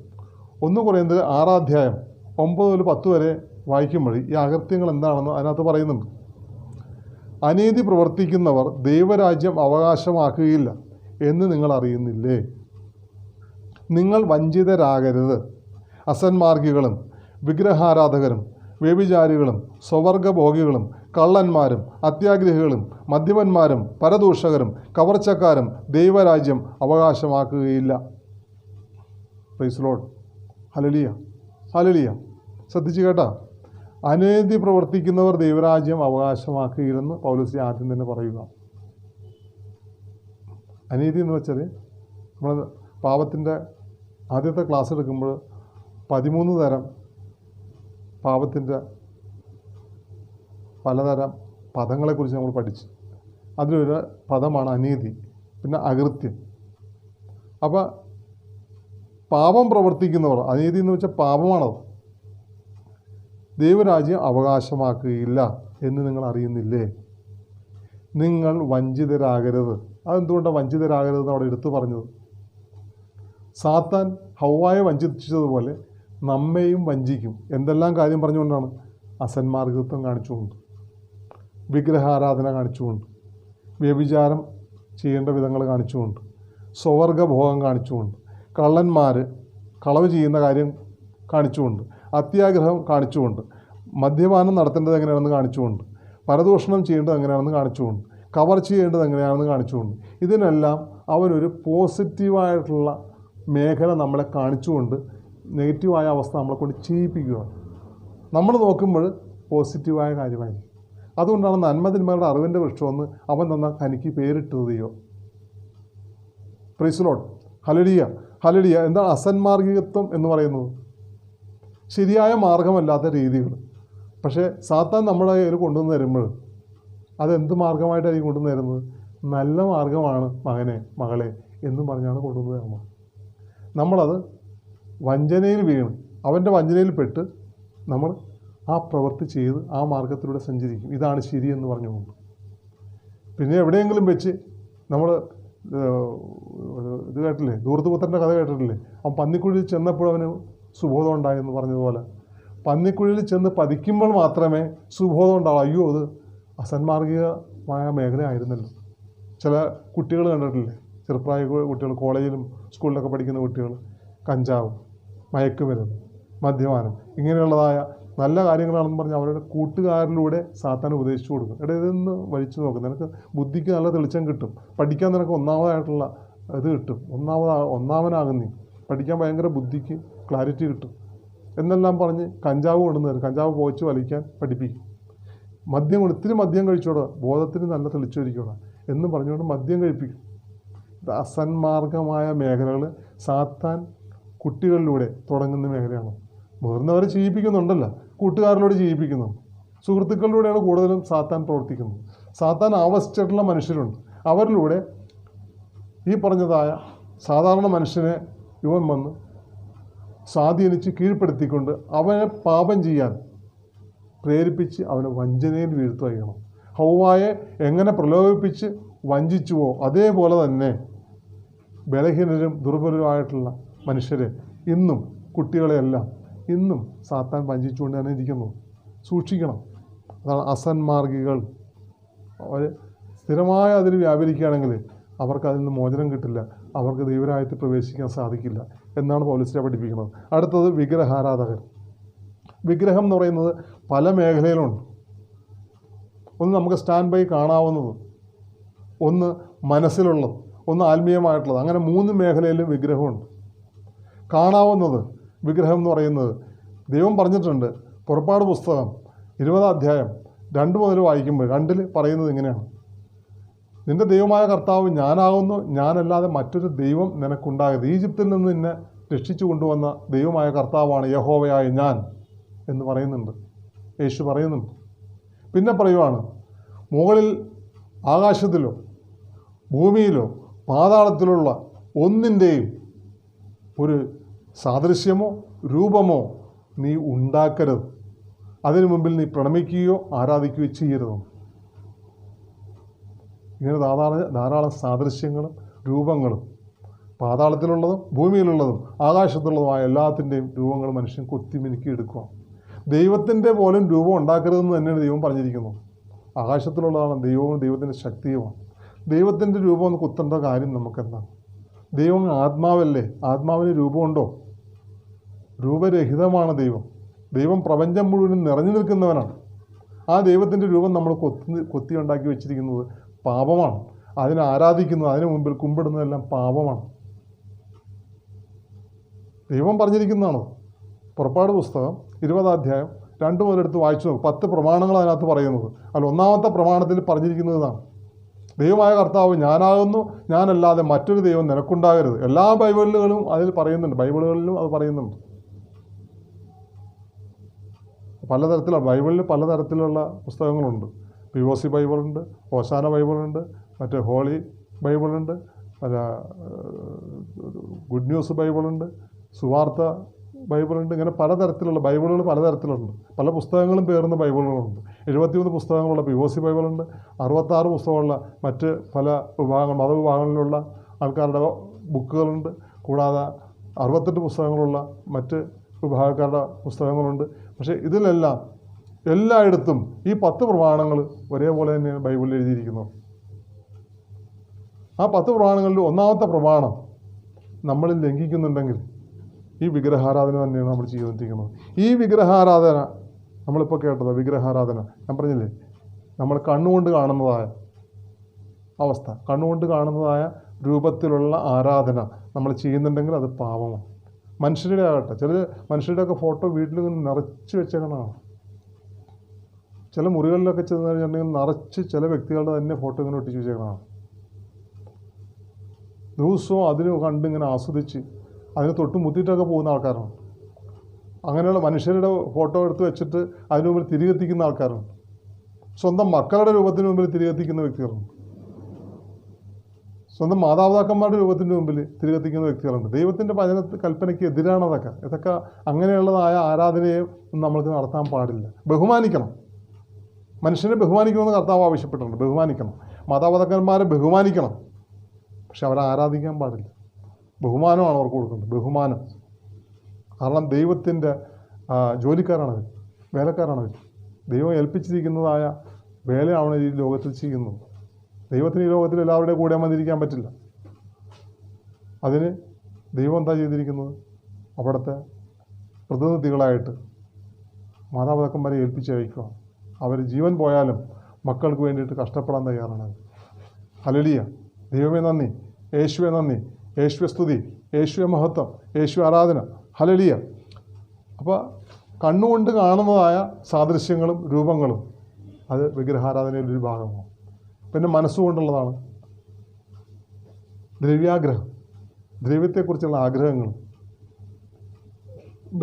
1 കൊരിന്ത്യർ 6 അധ്യായം 9 മുതൽ 10 വരെ വായിക്കുമ്പോൾ ഈ അകൃത്യങ്ങൾ എന്താണെന്ന് അതിനകത്ത് പറയുന്നുണ്ട്. അനീതി പ്രവർത്തിക്കുന്നവർ ദൈവരാജ്യം അവകാശമാക്കുകയില്ല എന്ന് നിങ്ങൾ അറിയുന്നില്ലേ? നിങ്ങൾ വഞ്ചിതരാകരുത്. അസന്മാർഗികളും വിഗ്രഹാരാധകരും വ്യഭിചാരികളും സ്വവർഗഭോഗികളും കള്ളന്മാരും അത്യാഗ്രഹികളും മദ്യപന്മാരും പരദൂഷകരും കവർച്ചക്കാരും ദൈവരാജ്യം അവകാശമാക്കുകയില്ല. Praise Lord, hallelujah, hallelujah. ശ്രദ്ധിച്ചു കേട്ടാ. അനീതി പ്രവർത്തിക്കുന്നവർ ദൈവരാജ്യം അവകാശമാക്കുകയില്ലെന്ന് പൗലോസ് ആദ്യം തന്നെ പറയുക. അനീതി എന്ന് വെച്ചാൽ നമ്മൾ പാപത്തിൻ്റെ ആദ്യത്തെ ക്ലാസ് എടുക്കുമ്പോൾ 13 തരം പാപത്തിൻ്റെ പലതരം പദങ്ങളെക്കുറിച്ച് നമ്മൾ പഠിച്ചു. അതിലൊരു പദമാണ് അനീതി, പിന്നെ അകൃത്യം. അപ്പോൾ പാപം പ്രവർത്തിക്കുന്നവർ, അനീതി എന്ന് വെച്ചാൽ പാപമാണത്, ദൈവരാജ്യം അവകാശമാക്കുകയില്ല എന്ന് നിങ്ങൾ അറിയുന്നില്ലേ? നിങ്ങൾ വഞ്ചിതരാകരുത്. അതെന്തുകൊണ്ടാണ് വഞ്ചിതരാകരുതെന്ന് അവിടെ എടുത്തു പറഞ്ഞത്? സാത്താൻ ഹവ്വായെ വഞ്ചിച്ചതുപോലെ നമ്മെയും വഞ്ചിക്കും. എന്തെല്ലാം കാര്യം പറഞ്ഞുകൊണ്ടാണ്? അസന്മാർഗത്വം കാണിച്ചുകൊണ്ട്, വിഗ്രഹാരാധന കാണിച്ചുകൊണ്ട്, വ്യഭിചാരം ചെയ്യേണ്ട വിധങ്ങൾ കാണിച്ചുകൊണ്ട്, സ്വവർഗഭോഗം കാണിച്ചുകൊണ്ട്, കള്ളന്മാർ കളവ് ചെയ്യുന്ന കാര്യം കാണിച്ചുകൊണ്ട്, അത്യാഗ്രഹം കാണിച്ചുകൊണ്ട്, മദ്യപാനം നടത്തേണ്ടത് എങ്ങനെയാണെന്ന് കാണിച്ചുകൊണ്ട്, പരദൂഷണം ചെയ്യേണ്ടത് എങ്ങനെയാണെന്ന് കാണിച്ചുകൊണ്ട്, കവർ ചെയ്യേണ്ടത് എങ്ങനെയാണെന്ന് കാണിച്ചുകൊണ്ട് ഇതിനെല്ലാം അവനൊരു പോസിറ്റീവായിട്ടുള്ള മേഖല നമ്മളെ കാണിച്ചുകൊണ്ട് നെഗറ്റീവായ അവസ്ഥ നമ്മളെ കൊണ്ട് ചെയ്യിപ്പിക്കുക. നമ്മൾ നോക്കുമ്പോൾ പോസിറ്റീവായ കാര്യമായി. അതുകൊണ്ടാണ് നന്മതിന്മകളുടെ അറിവിൻ്റെ വൃക്ഷമെന്ന് അവൻ തന്ന കനിക്ക് പേരിട്ടത് ദൈവം. Price the lord. Hallelujah. Hallelujah. എന്താണ് അസന്മാർഗികത്വം എന്ന് പറയുന്നത്? ശരിയായ മാർഗമല്ലാത്ത രീതികൾ. പക്ഷേ സാത്താൻ നമ്മുടെ കയ്യിൽ കൊണ്ടുവന്ന് തരുമ്പോൾ അതെന്ത് മാർഗമായിട്ടായിരിക്കും കൊണ്ടുവന്ന് തരുന്നത്? നല്ല മാർഗമാണ് മകനെ മകളെ എന്ന് പറഞ്ഞാണ് കൊണ്ടുവന്ന് തരുന്നത്. നമ്മളത് വഞ്ചനയിൽ വീണ് അവൻ്റെ വഞ്ചനയിൽ പെട്ട് നമ്മൾ ആ പ്രവൃത്തി ചെയ്ത് ആ മാർഗത്തിലൂടെ സഞ്ചരിക്കും. ഇതാണ് ശരിയെന്ന് പറഞ്ഞുകൊണ്ട് പിന്നെ എവിടെയെങ്കിലും വെച്ച് നമ്മൾ ഇത് കേട്ടില്ലേ, ധൂർത്തുപുത്രൻ്റെ കഥ കേട്ടിട്ടില്ലേ? അവൻ പന്നിക്കുഴിയിൽ ചെന്നപ്പോൾ അവന് സുബോധം ഉണ്ടായെന്ന് പറഞ്ഞതുപോലെ പന്നിക്കുഴിയിൽ ചെന്ന് പതിക്കുമ്പോൾ മാത്രമേ സുബോധം ഉണ്ടാവും. അയ്യോ, അത് അസന്മാർഗികമായ മേഖല ആയിരുന്നല്ലോ. ചില കുട്ടികൾ കണ്ടിട്ടില്ലേ, ചെറുപ്രായ കുട്ടികൾ, കോളേജിലും സ്കൂളിലൊക്കെ പഠിക്കുന്ന കുട്ടികൾ, കഞ്ചാവ്, മയക്കുമരുന്ന്, മദ്യപാനം, ഇങ്ങനെയുള്ളതായ നല്ല കാര്യങ്ങളാണെന്ന് പറഞ്ഞ് അവരുടെ കൂട്ടുകാരിലൂടെ സാത്താൻ ഉപദേശിച്ചു കൊടുക്കും. ഇതൊന്ന് വലിച്ചു നോക്കും, നിനക്ക് ബുദ്ധിക്ക് നല്ല തെളിച്ചം കിട്ടും, പഠിക്കാൻ നിനക്ക് ഒന്നാമതായിട്ടുള്ള ഇത് കിട്ടും, ഒന്നാമനാകും നീ, പഠിക്കാൻ ഭയങ്കര ബുദ്ധിക്ക് ക്ലാരിറ്റി കിട്ടും എന്നെല്ലാം പറഞ്ഞ് കഞ്ചാവ് കൊണ്ടുവന്ന് തരും. കഞ്ചാവ് പോയിച്ച് വലിക്കാൻ പഠിപ്പിക്കും. മദ്യം ഒത്തിരി മദ്യം കഴിച്ചോടാ, ബോധത്തിന് നല്ല തെളിച്ചോരിക്കോടാ എന്ന് പറഞ്ഞുകൊണ്ട് മദ്യം കഴിപ്പിക്കും. ഇത് അസന്മാർഗമായ മേഖലകൾ സാത്താൻ കുട്ടികളിലൂടെ തുടങ്ങുന്ന മേഖലയാണ്. മുതിർന്നവരെ ചെയ്യിപ്പിക്കുന്നുണ്ടല്ലോ, കൂട്ടുകാരിലൂടെ ചെയ്യിപ്പിക്കുന്നു, സുഹൃത്തുക്കളിലൂടെയാണ് കൂടുതലും സാത്താൻ പ്രവർത്തിക്കുന്നത്. സാത്താൻ ആവശ്യിച്ചിട്ടുള്ള മനുഷ്യരുണ്ട്, അവരിലൂടെ ഈ പറഞ്ഞതായ സാധാരണ മനുഷ്യനെ ഇവൻ വന്ന് സ്വാധീനിച്ച് കീഴ്പ്പെടുത്തിക്കൊണ്ട് അവനെ പാപം ചെയ്യാൻ പ്രേരിപ്പിച്ച് അവനെ വഞ്ചനയിൽ വീഴ്ത്തുകയാണ്. ഹൗവായെ എങ്ങനെ പ്രലോഭിപ്പിച്ച് വഞ്ചിച്ചുവോ അതേപോലെ തന്നെ ബലഹീനരും ദുർബലരുമായിട്ടുള്ള മനുഷ്യരെ ഇന്നും കുട്ടികളെയെല്ലാം ഇന്നും സാത്താൻ വഞ്ചിച്ചുകൊണ്ട് തന്നെ ഇരിക്കുന്നു. സൂക്ഷിക്കണം. അതാണ് അസന്മാർഗികൾ. അവർ സ്ഥിരമായ അതിൽ വ്യാപരിക്കുകയാണെങ്കിൽ അവർക്ക് അതിൽ നിന്ന് മോചനം കിട്ടില്ല, അവർക്ക് ദൈവരാജ്യത്തിൽ പ്രവേശിക്കാൻ സാധിക്കില്ല എന്നാണ് പൗലോസ് പഠിപ്പിക്കുന്നത്. അടുത്തത് വിഗ്രഹാരാധകർ. വിഗ്രഹം എന്ന് പറയുന്നത് പല മേഖലയിലുണ്ട്. ഒന്ന് നമുക്ക് സ്റ്റാൻഡ് ബൈ കാണാവുന്നത്, ഒന്ന് മനസ്സിലുള്ളത്, ഒന്ന് ആത്മീയമായിട്ടുള്ളത്. അങ്ങനെ 3 മേഖലയിലും വിഗ്രഹമുണ്ട്. കാണാവുന്നത് വിഗ്രഹം എന്ന് പറയുന്നത് ദൈവം പറഞ്ഞിട്ടുണ്ട്. പുറപ്പാട് പുസ്തകം 20-ാം അധ്യായം 2 മുതൽ വായിക്കുമ്പോൾ 2-ൽ പറയുന്നത് ഇങ്ങനെയാണ്: നിന്റെ ദൈവമായ കർത്താവ് ഞാനാകുന്നു, ഞാനല്ലാതെ മറ്റൊരു ദൈവം നിനക്കുണ്ടാകരുത്. ഈജിപ്തിൽ നിന്ന് നിന്നെ രക്ഷിച്ചു കൊണ്ടുവന്ന ദൈവമായ കർത്താവാണ് യഹോവയായ ഞാൻ എന്ന് പറയുന്നുണ്ട്, യേശു പറയുന്നുണ്ട്. പിന്നെ പറയുവാണ്, മുകളിൽ ആകാശത്തിലോ ഭൂമിയിലോ പാതാളത്തിലുള്ള ഒന്നിൻ്റെയും ഒരു സാദൃശ്യമോ രൂപമോ നീ ഉണ്ടാക്കരുത്, അതിനു മുമ്പിൽ നീ പ്രണമിക്കുകയോ ആരാധിക്കുകയോ ചെയ്യരുത്. ഇങ്ങനെ ധാരാളം സാദൃശ്യങ്ങളും രൂപങ്ങളും പാതാളത്തിലുള്ളതും ഭൂമിയിലുള്ളതും ആകാശത്തുള്ളതുമായ എല്ലാത്തിൻ്റെയും രൂപങ്ങൾ മനുഷ്യൻ കൊത്തിമിനുക്കി എടുക്കുക. ദൈവത്തിൻ്റെ പോലും രൂപം ഉണ്ടാക്കരുതെന്ന് തന്നെയാണ് ദൈവം പറഞ്ഞിരിക്കുന്നത്. ആകാശത്തിലുള്ളതാണ് ദൈവവും ദൈവത്തിൻ്റെ ശക്തിയുമാണ്. ദൈവത്തിൻ്റെ രൂപം ഒന്ന് കുത്തേണ്ട കാര്യം നമുക്കെന്താണ്? ദൈവം ആത്മാവല്ലേ, ആത്മാവിന് രൂപമുണ്ടോ? രൂപരഹിതമാണ് ദൈവം. ദൈവം പ്രപഞ്ചം മുഴുവനും നിറഞ്ഞു നിൽക്കുന്നവനാണ്. ആ ദൈവത്തിൻ്റെ രൂപം നമ്മൾ കൊത്തി ഉണ്ടാക്കി വെച്ചിരിക്കുന്നത് പാപമാണ്. അതിനെ ആരാധിക്കുന്നത്, അതിന് മുമ്പിൽ കുമ്പിടുന്നതെല്ലാം പാപമാണ്. ദൈവം പറഞ്ഞിരിക്കുന്നതാണ്. പുറപ്പാട് പുസ്തകം 20-ാം അധ്യായം 2 മുതലെടുത്ത് വായിച്ചു നോക്കും. 10 പ്രമാണങ്ങൾ അതിനകത്ത് പറയുന്നത്. അതിൽ 1-ാമത്തെ പ്രമാണത്തിൽ പറഞ്ഞിരിക്കുന്നതാണ്: ദൈവമായ കർത്താവ് ഞാനാകുന്നു, ഞാനല്ലാതെ മറ്റൊരു ദൈവം നിനക്കുണ്ടാകരുത്. എല്ലാ ബൈബിളുകളും അതിൽ പറയുന്നുണ്ട്, ബൈബിളുകളിലും അത് പറയുന്നുണ്ട്. ബൈബിളിൽ പലതരത്തിലുള്ള പുസ്തകങ്ങളുണ്ട്. POC ബൈബിളുണ്ട്, ഓശാന ബൈബിളുണ്ട്, മറ്റേ ഹോളി ബൈബിളുണ്ട്, ഗുഡ് ന്യൂസ് ബൈബിളുണ്ട്, സുവാർത്ത ബൈബിളുണ്ട്. ഇങ്ങനെ പലതരത്തിലുള്ള ബൈബിളുകൾ പലതരത്തിലുണ്ട്. പല പുസ്തകങ്ങളും പേർന്ന ബൈബിളുകളുണ്ട്. 73 പുസ്തകങ്ങളുള്ള POC ബൈബിളുണ്ട്. 66 പുസ്തകമുള്ള മറ്റ് പല വിഭാഗങ്ങൾ, മതവിഭാഗങ്ങളിലുള്ള ആൾക്കാരുടെ ബുക്കുകളുണ്ട്. കൂടാതെ 68 പുസ്തകങ്ങളുള്ള മറ്റ് വിഭാഗക്കാരുടെ പുസ്തകങ്ങളുണ്ട്. പക്ഷേ ഇതിലെല്ലാം എല്ലായിടത്തും ഈ 10 പ്രമാണങ്ങൾ ഒരേപോലെ തന്നെയാണ് ബൈബിളിൽ എഴുതിയിരിക്കുന്നത്. ആ 10 പ്രമാണങ്ങളിൽ 1-ാമത്തെ പ്രമാണം നമ്മൾ ലംഘിക്കുന്നുണ്ടെങ്കിൽ ഈ വിഗ്രഹാരാധന തന്നെയാണ് നമ്മൾ ചെയ്തുകൊണ്ടിരിക്കുന്നത്. ഈ വിഗ്രഹാരാധന നമ്മളിപ്പോൾ കേട്ടത് വിഗ്രഹാരാധന ഞാൻ പറഞ്ഞില്ലേ, നമ്മൾ കണ്ണുകൊണ്ട് കാണുന്നതായ അവസ്ഥ. കണ്ണുകൊണ്ട് കാണുന്നതായ രൂപത്തിലുള്ള ആരാധന നമ്മൾ ചെയ്യുന്നുണ്ടെങ്കിൽ അത് പാപമാണ്. മനുഷ്യരുടെ ആകട്ടെ, ചില മനുഷ്യരുടെയൊക്കെ ഫോട്ടോ വീട്ടിൽ ഇങ്ങനെ നിറച്ച് വെച്ചേക്കണതാണ്. ചില മുറികളിലൊക്കെ ചെന്ന് കഴിഞ്ഞിട്ടുണ്ടെങ്കിൽ നിറച്ച് ചില വ്യക്തികളുടെ തന്നെ ഫോട്ടോ ഇങ്ങനെ ഒട്ടിച്ച് വെച്ചേക്കണതാണ്. ദിവസവും അതിന് കണ്ടിങ്ങനെ ആസ്വദിച്ച് അതിന് തൊട്ട് മുത്തിയിട്ടൊക്കെ പോകുന്ന ആൾക്കാരാണ്. അങ്ങനെയുള്ള മനുഷ്യരുടെ ഫോട്ടോ എടുത്ത് വെച്ചിട്ട് അതിന് മുമ്പിൽ തിരികെത്തിക്കുന്ന ആൾക്കാരുണ്ട്. സ്വന്തം മക്കളുടെ രൂപത്തിന് മുമ്പിൽ തിരികെത്തിക്കുന്ന വ്യക്തികളുണ്ട്. സ്വന്തം മാതാപിതാക്കന്മാരുടെ രൂപത്തിൻ്റെ മുമ്പിൽ തിരികെത്തിക്കുന്ന വ്യക്തികളുണ്ട്. ദൈവത്തിൻ്റെ വചന കൽപ്പനയ്ക്ക് എതിരാണ് അതൊക്കെ. ഇതൊക്കെ അങ്ങനെയുള്ളതായ ആരാധനയെ നമ്മൾക്ക് നടത്താൻ പാടില്ല. ബഹുമാനിക്കണം. മനുഷ്യനെ ബഹുമാനിക്കണമെന്ന് കർത്താവ് ആവശ്യപ്പെട്ടിട്ടുണ്ട്. ബഹുമാനിക്കണം. മാതാപിതാക്കന്മാരെ ബഹുമാനിക്കണം. പക്ഷെ അവരെ ആരാധിക്കാൻ പാടില്ല. ബഹുമാനമാണ് അവർക്ക് കൊടുക്കുന്നത്. ബഹുമാനം. കാരണം ദൈവത്തിൻ്റെ ജോലിക്കാരാണവർ, വേലക്കാരാണവർ. ദൈവം ഏൽപ്പിച്ചിരിക്കുന്നതായ വേലയാണ് ഈ ലോകത്തിൽ ചെയ്യുന്നത്. ദൈവത്തിന് ഈ ലോകത്തിൽ എല്ലാവരുടെയും കൂടെ വന്നിരിക്കാൻ പറ്റില്ല. അതിന് ദൈവം എന്താ ചെയ്തിരിക്കുന്നത്? അവിടുത്തെ പ്രതിനിധികളായിട്ട് മാതാപിതാക്കന്മാരെ ഏൽപ്പിച്ചയക്കുക. അവർ ജീവൻ പോയാലും മക്കൾക്ക് വേണ്ടിയിട്ട് കഷ്ടപ്പെടാൻ തയ്യാറാണ്. ഹല്ലേലൂയ. ദൈവമേ നന്ദി, യേശുവെ നന്ദി, യേശുവെ സ്തുതി, യേശുവെ മഹത്വം, യേശു ആരാധന. ഹല്ലേലൂയ. അപ്പോൾ കണ്ണുകൊണ്ട് കാണുന്നതായ സാദൃശ്യങ്ങളും രൂപങ്ങളും അത് വിഗ്രഹാരാധനയുടെ ഒരു ഭാഗമാണ്. പിന്നെ മനസ്സുകൊണ്ടുള്ളതാണ് ദ്രവ്യാഗ്രഹം, ദ്രവ്യത്തെക്കുറിച്ചുള്ള ആഗ്രഹങ്ങൾ.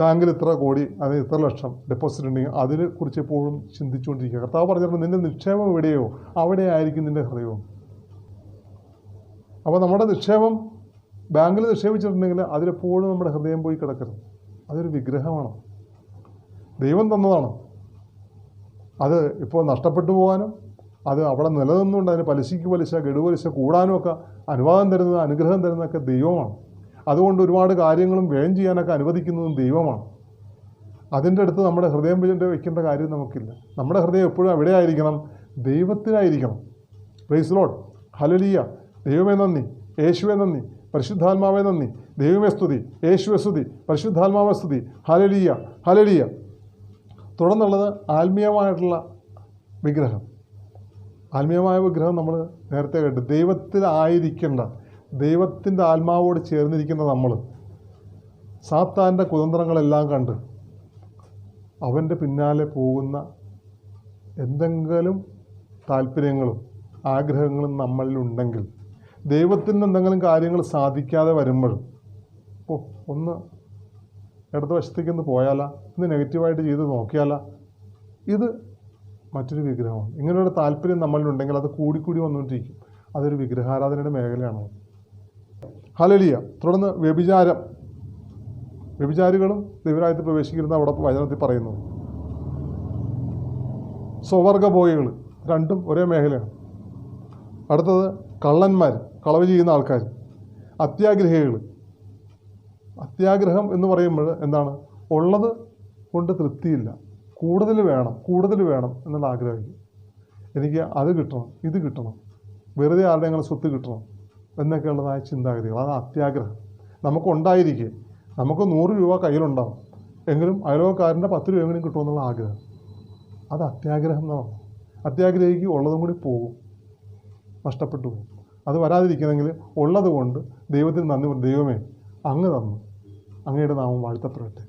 ബാങ്കിൽ ഇത്ര കോടി, അത് ഇത്ര ലക്ഷം ഡെപ്പോസിറ്റ് ഉണ്ടെങ്കിൽ അതിനെക്കുറിച്ച് എപ്പോഴും ചിന്തിച്ചുകൊണ്ടിരിക്കുക. കർത്താവ് പറഞ്ഞിട്ടുണ്ട്, നിൻ്റെ നിക്ഷേപം എവിടെയോ അവിടെ ആയിരിക്കും നിൻ്റെ ഹൃദയവും. അപ്പോൾ നമ്മുടെ നിക്ഷേപം ബാങ്കിൽ നിക്ഷേപിച്ചിട്ടുണ്ടെങ്കിൽ അതിലെപ്പോഴും നമ്മുടെ ഹൃദയം പോയി കിടക്കരുത്. അതൊരു വിഗ്രഹമാണ്. ദൈവം തന്നതാണ്. അത് ഇപ്പോൾ നഷ്ടപ്പെട്ടു പോകാനും അത് അവിടെ നിലനിന്നുകൊണ്ട് അതിന് പലിശയ്ക്ക് പലിശ, ഗഡുപലിശ കൂടാനും ഒക്കെ അനുവാദം തരുന്നത്, അനുഗ്രഹം തരുന്നതൊക്കെ ദൈവമാണ്. അതുകൊണ്ട് ഒരുപാട് കാര്യങ്ങളും വ്യയം ചെയ്യാനൊക്കെ അനുവദിക്കുന്നതും ദൈവമാണ്. അതിൻ്റെ അടുത്ത് നമ്മുടെ ഹൃദയം വയ്ക്കേണ്ട കാര്യം നമുക്കില്ല. നമ്മുടെ ഹൃദയം എപ്പോഴും എവിടെ ആയിരിക്കണം? ദൈവത്തിനായിരിക്കണം. Praise Lord. ഹല്ലേലൂയ. ദൈവമേ നന്ദി, യേശുവേ നന്ദി, പരിശുദ്ധാത്മാവേ നന്ദി, ദൈവമേ സ്തുതി, യേശുവേ സ്തുതി, പരിശുദ്ധാത്മാവേ സ്തുതി. Hallelujah, hallelujah. തുടർന്നുള്ളത് ആത്മീയമായിട്ടുള്ള വിഗ്രഹം. ആത്മീയമായ വിഗ്രഹം നമ്മൾ നേരത്തെ കേട്ടു. ദൈവത്തിലായിരിക്കേണ്ട, ദൈവത്തിൻ്റെ ആത്മാവോട് ചേർന്നിരിക്കുന്ന നമ്മൾ സാത്താൻ്റെ കുതന്ത്രങ്ങളെല്ലാം കണ്ട് അവൻ്റെ പിന്നാലെ പോകുന്ന എന്തെങ്കിലും താല്പര്യങ്ങളും ആഗ്രഹങ്ങളും നമ്മളിലുണ്ടെങ്കിൽ, ദൈവത്തിൻ്റെ എന്തെങ്കിലും കാര്യങ്ങൾ സാധിക്കാതെ വരുമ്പോൾ ഒന്ന് ഇടത് വശത്തേക്കൊന്ന് പോയാലാ, ഒന്ന് നെഗറ്റീവായിട്ട് ചെയ്ത് നോക്കിയാലാ, ഇത് മറ്റൊരു വിഗ്രഹമാണ്. ഇങ്ങനെയൊരു താല്പര്യം നമ്മളിലുണ്ടെങ്കിൽ അത് കൂടിക്കൂടി വന്നുകൊണ്ടിരിക്കും. അതൊരു വിഗ്രഹാരാധനയുടെ മേഖലയാണ്. ഹല്ലേലൂയ. തുടർന്ന് വ്യഭിചാരം. വ്യഭിചാരികളും ദൈവരാജ്യത്തിൽ പ്രവേശിക്കുന്ന അവിടെ വചനത്തിൽ പറയുന്നു. സ്വവർഗഭോഗികൾ, രണ്ടും ഒരേ മേഖലയാണ്. അടുത്തത് കള്ളന്മാർ, കളവ് ചെയ്യുന്ന ആൾക്കാർ. അത്യാഗ്രഹികൾ. അത്യാഗ്രഹം എന്ന് പറയുമ്പോൾ എന്താണ്? ഉള്ളത് കൊണ്ട് തൃപ്തിയില്ല, കൂടുതൽ വേണം എന്നുള്ള ആഗ്രഹിക്കും. എനിക്ക് അത് കിട്ടണം, ഇത് കിട്ടണം, വെറുതെ ആരുടെയെങ്കിലും സ്വത്ത് കിട്ടണം എന്നൊക്കെയുള്ളതായ ചിന്താഗതികൾ. അത് അത്യാഗ്രഹം. നമുക്കുണ്ടായിരിക്കെ നമുക്ക് 100 രൂപ കയ്യിലുണ്ടാവും, എങ്കിലും അയൽവക്കാരൻ്റെ 10 രൂപയെങ്കിലും കിട്ടുമെന്നുള്ള ആഗ്രഹം. അത് അത്യാഗ്രഹം എന്നാണ്. അത്യാഗ്രഹിക്ക് ഉള്ളതും കൂടി പോകും, നഷ്ടപ്പെട്ടു പോകും. അത് വരാതിരിക്കണമെങ്കിൽ ഉള്ളത് കൊണ്ട് ദൈവത്തിന് നന്ദി. ദൈവമേ അങ്ങ് തന്നു, അങ്ങയുടെ നാമം വാഴ്ത്തപ്പെടട്ടെ.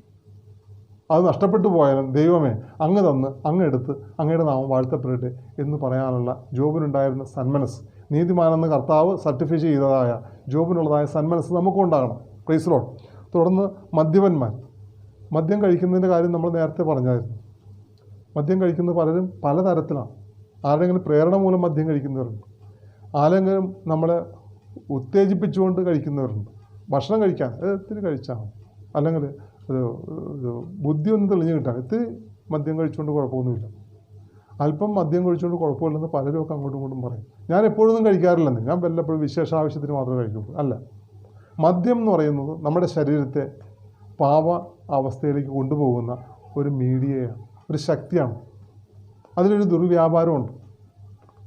അത് നഷ്ടപ്പെട്ടു പോയാലും ദൈവമേ അങ്ങ് തന്ന്, അങ്ങ് എടുത്ത്, അങ്ങയുടെ നാമം വാഴ്ത്തപ്പെടട്ടെ എന്ന് പറയാനുള്ള ജോബിനുണ്ടായിരുന്ന സന്മനസ്, നീതിമാനെന്ന് കർത്താവ് സർട്ടിഫൈ ചെയ്തതായ ജോബിനുള്ളതായ സന്മനസ് നമുക്കുണ്ടാകണം. Praise lord. തുടർന്ന് മദ്യപന്മാർ. മദ്യം കഴിക്കുന്നതിൻ്റെ കാര്യം നമ്മൾ നേരത്തെ പറഞ്ഞായിരുന്നു. മദ്യം കഴിക്കുന്ന പലരും പലതരത്തിലാണ്. ആരെങ്കിലും പ്രേരണ മൂലം മദ്യം കഴിക്കുന്നവരുണ്ട്, ആരെങ്കിലും നമ്മളെ ഉത്തേജിപ്പിച്ചുകൊണ്ട് കഴിക്കുന്നവരുണ്ട്. ഭക്ഷണം കഴിക്കാൻ ഇത്തിരി കഴിച്ചാൽ മതി, അല്ലെങ്കിൽ ഒരു ബുദ്ധി ഒന്ന് തെളിഞ്ഞ് കിട്ടാൻ ഇത്തിരി മദ്യം കഴിച്ചുകൊണ്ട് കുഴപ്പമൊന്നുമില്ല, അല്പം മദ്യം കഴിച്ചുകൊണ്ട് കുഴപ്പമില്ലെന്ന് പലരുമൊക്കെ അങ്ങോട്ടും ഇങ്ങോട്ടും പറയും. ഞാൻ എപ്പോഴൊന്നും കഴിക്കാറില്ലെന്ന്, ഞാൻ വല്ലപ്പോഴും വിശേഷ ആവശ്യത്തിന് മാത്രമേ കഴിക്കുള്ളൂ. അല്ല, മദ്യം എന്ന് പറയുന്നത് നമ്മുടെ ശരീരത്തെ പാപ അവസ്ഥയിലേക്ക് കൊണ്ടുപോകുന്ന ഒരു മീഡിയയാണ്, ഒരു ശക്തിയാണ്. അതിലൊരു ദുർവ്യാപാരമുണ്ട്.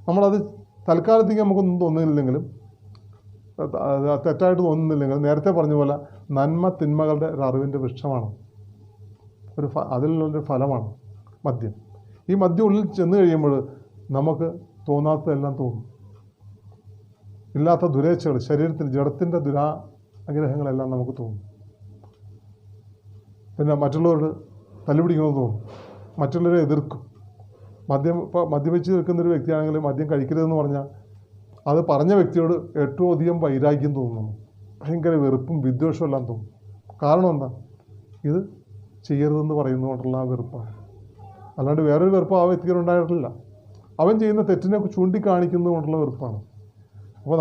നമ്മളത് തൽക്കാലത്തേക്ക് നമുക്കൊന്നും തോന്നുന്നില്ലെങ്കിലും, തെറ്റായിട്ട് തോന്നുന്നില്ലെങ്കിലും, നേരത്തെ പറഞ്ഞ പോലെ നന്മ തിന്മകളുടെ ഒരു അറിവിൻ്റെ വൃക്ഷമാണ്, അതിലുള്ളൊരു ഫലമാണ് മദ്യം. ഈ മദ്യം ഉള്ളിൽ ചെന്ന് കഴിയുമ്പോൾ നമുക്ക് തോന്നാത്തതെല്ലാം തോന്നും. ഇല്ലാത്ത ദുരേച്ഛകൾ, ശരീരത്തിൽ ജഡത്തിൻ്റെ ദുരാഗ്രഹങ്ങളെല്ലാം നമുക്ക് തോന്നും. പിന്നെ മറ്റുള്ളവരോട് തല്ലുപിടിക്കണമെന്ന് തോന്നും, മറ്റുള്ളവരെ എതിർക്കും. മദ്യപിച്ച് നിൽക്കുന്നൊരു വ്യക്തിയാണെങ്കിൽ മദ്യം കഴിക്കരുതെന്ന് പറഞ്ഞാൽ അത് പറഞ്ഞ വ്യക്തിയോട് ഏറ്റവും അധികം വൈരാഗ്യം തോന്നുന്നു, ഭയങ്കര വെറുപ്പും വിദ്വേഷവും എല്ലാം തോന്നും. കാരണം എന്താ? ഇത് ചെയ്യരുതെന്ന് പറയുന്നതുകൊണ്ടുള്ള ആ വെറുപ്പാണ്. അല്ലാണ്ട് വേറൊരു വെറുപ്പ് ആ വ്യക്തികളുണ്ടായിട്ടില്ല. അവൻ ചെയ്യുന്ന തെറ്റിനെ ചൂണ്ടിക്കാണിക്കുന്നത് കൊണ്ടുള്ള വെറുപ്പാണ്. അപ്പോൾ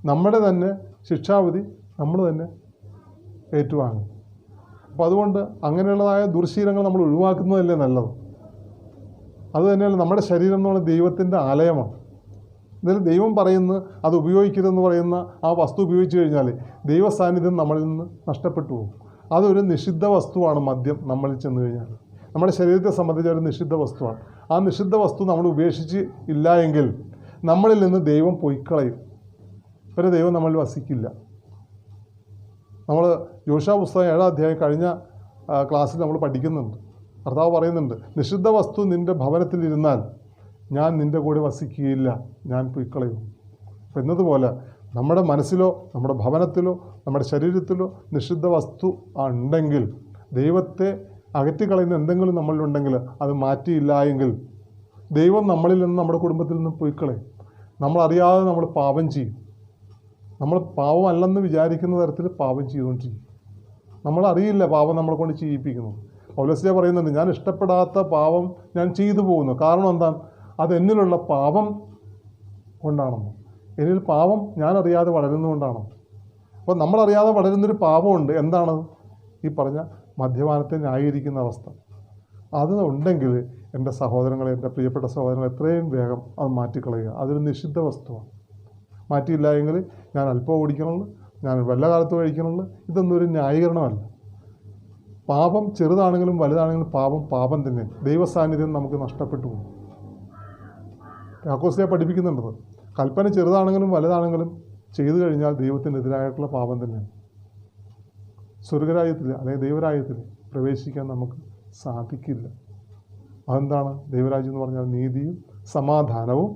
നമ്മുടെ തന്നെ ശിക്ഷാവിധി നമ്മൾ തന്നെ ഏറ്റുവാങ്ങും. അപ്പോൾ അതുകൊണ്ട് അങ്ങനെയുള്ളതായ ദുർശീലങ്ങൾ നമ്മൾ ഒഴിവാക്കുന്നതല്ലേ നല്ലത്. അതുതന്നെയല്ല, നമ്മുടെ ശരീരം എന്ന് പറയുന്നത് ദൈവത്തിൻ്റെ ആലയമാണ്. എന്നാലും ദൈവം പറയുന്നത് അത് ഉപയോഗിക്കരുതെന്ന് പറയുന്ന ആ വസ്തു ഉപയോഗിച്ച് കഴിഞ്ഞാൽ ദൈവ സാന്നിധ്യം നമ്മളിൽ നിന്ന് നഷ്ടപ്പെട്ടു പോകും. അതൊരു നിഷിദ്ധ വസ്തുവാണ് മദ്യം. നമ്മളിൽ ചെന്ന് കഴിഞ്ഞാൽ നമ്മുടെ ശരീരത്തെ സംബന്ധിച്ച ഒരു നിഷിദ്ധ വസ്തുവാണ്. ആ നിഷിദ്ധ വസ്തു നമ്മൾ ഉപേക്ഷിച്ച് ഇല്ല എങ്കിൽ നമ്മളിൽ നിന്ന് ദൈവം പൊയ്ക്കളയും. ഒരു ദൈവം നമ്മളിൽ വസിക്കില്ല. നമ്മൾ യോശുവ പുസ്തകം 7-ാം അധ്യായം കഴിഞ്ഞ ക്ലാസ്സിൽ നമ്മൾ പഠിക്കുന്നുണ്ട്. കർത്താവ് പറയുന്നുണ്ട്, നിഷിദ്ധ വസ്തു നിൻ്റെ ഭവനത്തിലിരുന്നാൽ ഞാൻ നിൻ്റെ കൂടെ വസിക്കുകയില്ല, ഞാൻ പൊയ്ക്കളയും. അപ്പം എന്നതുപോലെ നമ്മുടെ മനസ്സിലോ നമ്മുടെ ഭവനത്തിലോ നമ്മുടെ ശരീരത്തിലോ നിഷിദ്ധ വസ്തു ഉണ്ടെങ്കിൽ, ദൈവത്തെ അകറ്റിക്കളയുന്ന എന്തെങ്കിലും നമ്മളിലുണ്ടെങ്കിൽ അത് മാറ്റിയില്ല എങ്കിൽ ദൈവം നമ്മളിൽ നിന്ന് നമ്മുടെ കുടുംബത്തിൽ നിന്ന് പൊയ്ക്കളയും. നമ്മളറിയാതെ നമ്മൾ പാപം ചെയ്യും. നമ്മൾ പാവമല്ലെന്ന് വിചാരിക്കുന്ന തരത്തിൽ പാപം ചെയ്തുകൊണ്ടിരിക്കും. നമ്മളറിയില്ല പാപം നമ്മളെ കൊണ്ട് ചെയ്യിപ്പിക്കുന്നു. പൗലോസ്ലീഹ പറയുന്നുണ്ട്, ഞാൻ ഇഷ്ടപ്പെടാത്ത പാപം ഞാൻ ചെയ്തു പോകുന്നു. കാരണം എന്താണ്? അത് എന്നിലുള്ള പാപം കൊണ്ടാണെന്നോ, എന്നിൽ പാപം ഞാനറിയാതെ വളരുന്നതുകൊണ്ടാണോ? അപ്പോൾ നമ്മളറിയാതെ വളരുന്നൊരു പാപമുണ്ട്. എന്താണ്? ഈ പറഞ്ഞ മദ്യപാനത്തെ ന്യായീകരിക്കുന്ന അവസ്ഥ. അത് ഉണ്ടെങ്കിൽ എൻ്റെ സഹോദരങ്ങളെ, എൻ്റെ പ്രിയപ്പെട്ട സഹോദരങ്ങൾ, എത്രയും വേഗം അത് മാറ്റിക്കളയുക. അതൊരു നിഷിദ്ധ വസ്തുവാണ്. മാറ്റിയില്ല എങ്കിൽ ഞാൻ അല്പം ഓടിക്കണുള്ളൂ, ഞാൻ വല്ല കാലത്ത് കഴിക്കണുള്ളൂ, ഇതൊന്നും ഒരു ന്യായീകരണമല്ല. പാപം ചെറുതാണെങ്കിലും വലുതാണെങ്കിലും പാപം തന്നെ. ദൈവസാന്നിധ്യം നമുക്ക് നഷ്ടപ്പെട്ടു പോകും. യാക്കോസ്ലീഹ പഠിപ്പിക്കുന്നുണ്ടത്. കൽപ്പന ചെറുതാണെങ്കിലും വലുതാണെങ്കിലും ചെയ്തു കഴിഞ്ഞാൽ ദൈവത്തിനെതിരായിട്ടുള്ള പാപം തന്നെയാണ്. സ്വർഗരാജ്യത്തിൽ അല്ലെങ്കിൽ ദൈവരാജ്യത്തിൽ പ്രവേശിക്കാൻ നമുക്ക് സാധിക്കില്ല. അതെന്താണ്? ദൈവരാജ്യം എന്ന് പറഞ്ഞാൽ നീതിയും സമാധാനവും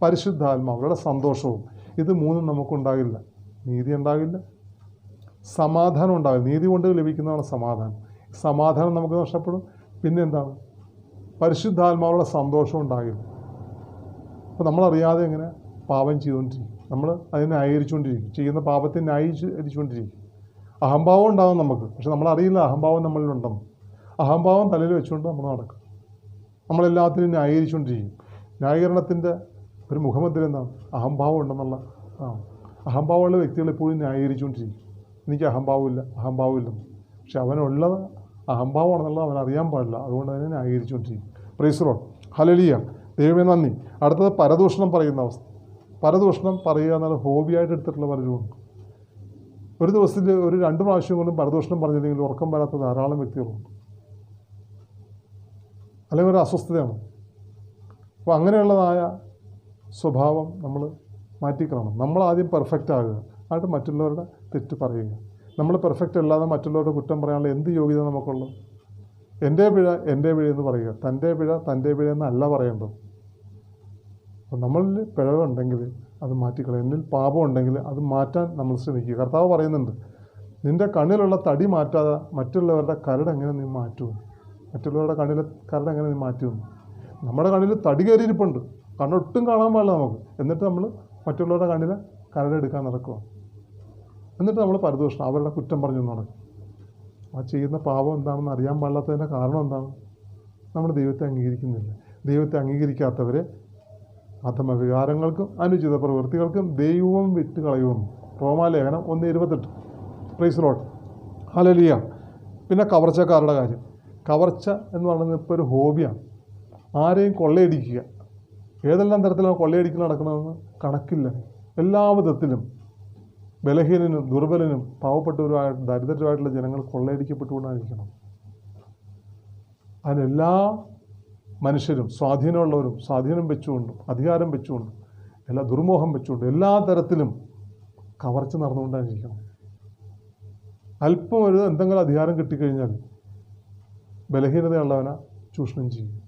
പരിശുദ്ധാത്മാവരുടെ സന്തോഷവും. ഇത് മൂന്നും നമുക്കുണ്ടാകില്ല. നീതി ഉണ്ടാകില്ല, സമാധാനം ഉണ്ടാകില്ല. നീതി കൊണ്ട് ലഭിക്കുന്നതാണ് സമാധാനം. സമാധാനം നമുക്ക് നഷ്ടപ്പെടും. പിന്നെ എന്താണ്? പരിശുദ്ധാത്മാവരുടെ സന്തോഷം ഉണ്ടാകില്ല. അപ്പോൾ നമ്മളറിയാതെ എങ്ങനെ പാപം ചെയ്തുകൊണ്ടിരിക്കും. നമ്മൾ അതിനെ ന്യായീകരിച്ചുകൊണ്ടിരിക്കും. ചെയ്യുന്ന പാപത്തെ ന്യായീകരിച്ചുകൊണ്ടിരിക്കും. അഹംഭാവം ഉണ്ടാകും നമുക്ക്. പക്ഷെ നമ്മളറിയില്ല അഹംഭാവം നമ്മളിലുണ്ടെന്ന്. അഹംഭാവം തലയിൽ വെച്ചുകൊണ്ട് നമ്മൾ നടക്കും. നമ്മളെല്ലാത്തിനും ന്യായീകരിച്ചുകൊണ്ടിരിക്കും. ന്യായീകരണത്തിൻ്റെ ഒരു മുഖമുദ്ര എന്താണ്? അഹംഭാവം ഉണ്ടെന്നുള്ള അഹംഭാവമുള്ള വ്യക്തികൾ എപ്പോഴും ന്യായീകരിച്ചുകൊണ്ടിരിക്കും. എനിക്ക് അഹംഭാവമില്ലെന്ന്. പക്ഷെ അവനുള്ളത് അഹംഭാവമാണെന്നുള്ളത് അവൻ അറിയാൻ പാടില്ല. അതുകൊണ്ട് അതിനെ ന്യായീകരിച്ചുകൊണ്ടിരിക്കും. Praise the lord. ഹല്ലേലൂയ. ദൈവമേ നന്ദി. അടുത്തത് പരദൂഷണം പറയുന്ന അവസ്ഥ. പരദൂഷണം പറയുക എന്നാൽ ഹോബിയായിട്ട് എടുത്തിട്ടുള്ള പലരുമുണ്ട്. ഒരു ദിവസത്തിൽ ഒരു 2 പ്രാവശ്യം കൊണ്ടും പരദൂഷണം പറഞ്ഞില്ലെങ്കിൽ ഉറക്കം വരാത്ത ധാരാളം വ്യക്തികളുണ്ട്. അല്ലെങ്കിൽ ഒരു അസ്വസ്ഥതയാണ്. അപ്പോൾ അങ്ങനെയുള്ളതായ സ്വഭാവം നമ്മൾ മാറ്റിക്കളയണം. നമ്മൾ ആദ്യം പെർഫെക്റ്റ് ആകുക, എന്നിട്ട് മറ്റുള്ളവരുടെ തെറ്റ് പറയുക. നമ്മൾ പെർഫെക്റ്റ് അല്ലാതെ മറ്റുള്ളവരുടെ കുറ്റം പറയാനുള്ള എന്ത് യോഗ്യത നമുക്കുള്ളത്? എൻ്റെ പിഴ എന്ന് പറയുക. തൻ്റെ പിഴ എന്നല്ല പറയേണ്ടത്. അപ്പോൾ നമ്മളിൽ പിഴവുണ്ടെങ്കിൽ അത് മാറ്റിക്കളയും. എന്നിൽ പാപം ഉണ്ടെങ്കിൽ അത് മാറ്റാൻ നമ്മൾ ശ്രമിക്കുക. കർത്താവ് പറയുന്നുണ്ട്, നിൻ്റെ കണ്ണിലുള്ള തടി മാറ്റാതെ മറ്റുള്ളവരുടെ കരട് എങ്ങനെ നീ മാറ്റുമെന്ന്. മറ്റുള്ളവരുടെ കണ്ണിലെ കരട് എങ്ങനെ നീ മാറ്റുമെന്ന്. നമ്മുടെ കണ്ണിൽ തടി കയറിയിരിപ്പുണ്ട്, കണ്ണൊട്ടും കാണാൻ പാടില്ല നമുക്ക്. എന്നിട്ട് നമ്മൾ മറ്റുള്ളവരുടെ കണ്ണിലെ കരടെടുക്കാൻ നടക്കുക. എന്നിട്ട് നമ്മൾ പരദൂഷണം, അവരുടെ കുറ്റം പറഞ്ഞു നടക്കും. ആ ചെയ്യുന്ന പാപം എന്താണെന്ന് അറിയാൻ പാടില്ലാത്തതിൻ്റെ കാരണം എന്താണ്? നമ്മൾ ദൈവത്തെ അംഗീകരിക്കുന്നില്ല. ദൈവത്തെ അംഗീകരിക്കാത്തവരെ അധമവികാരങ്ങൾക്കും അനുചിത പ്രവൃത്തികൾക്കും ദൈവം വിട്ട് കളയുമെന്ന്. റോമാലേഖനം 1:28. Price the lord. ഹല്ലേലൂയ. പിന്നെ കവർച്ചക്കാരുടെ കാര്യം. കവർച്ച എന്ന് പറയുന്നത് ഇപ്പോൾ ഒരു ഹോബിയാണ്. ആരെയും കൊള്ളയടിക്കുക. ഏതെല്ലാം തരത്തിലാണ് കൊള്ളയടിക്കൽ നടക്കണമെന്ന് കണക്കില്ല. എല്ലാ വിധത്തിലും ബലഹീനനും ദുർബലനും പാവപ്പെട്ടവരുമായിട്ട് ദരിദ്രരുമായിട്ടുള്ള ജനങ്ങൾ കൊള്ളയടിക്കപ്പെട്ടുകൊണ്ടായിരിക്കണം. അതിനെല്ലാ മനുഷ്യരും സ്വാധീനമുള്ളവരും സ്വാധീനം വെച്ചുകൊണ്ടും അധികാരം വെച്ചുകൊണ്ടും എല്ലാ ദുർമോഹം വെച്ചുകൊണ്ടും എല്ലാ തരത്തിലും കവർച്ച നടന്നുകൊണ്ടായിരിക്കണം. അല്പം എന്തെങ്കിലും അധികാരം കിട്ടിക്കഴിഞ്ഞാൽ ബലഹീനതയുള്ളവനെ ചൂഷണം ചെയ്യും.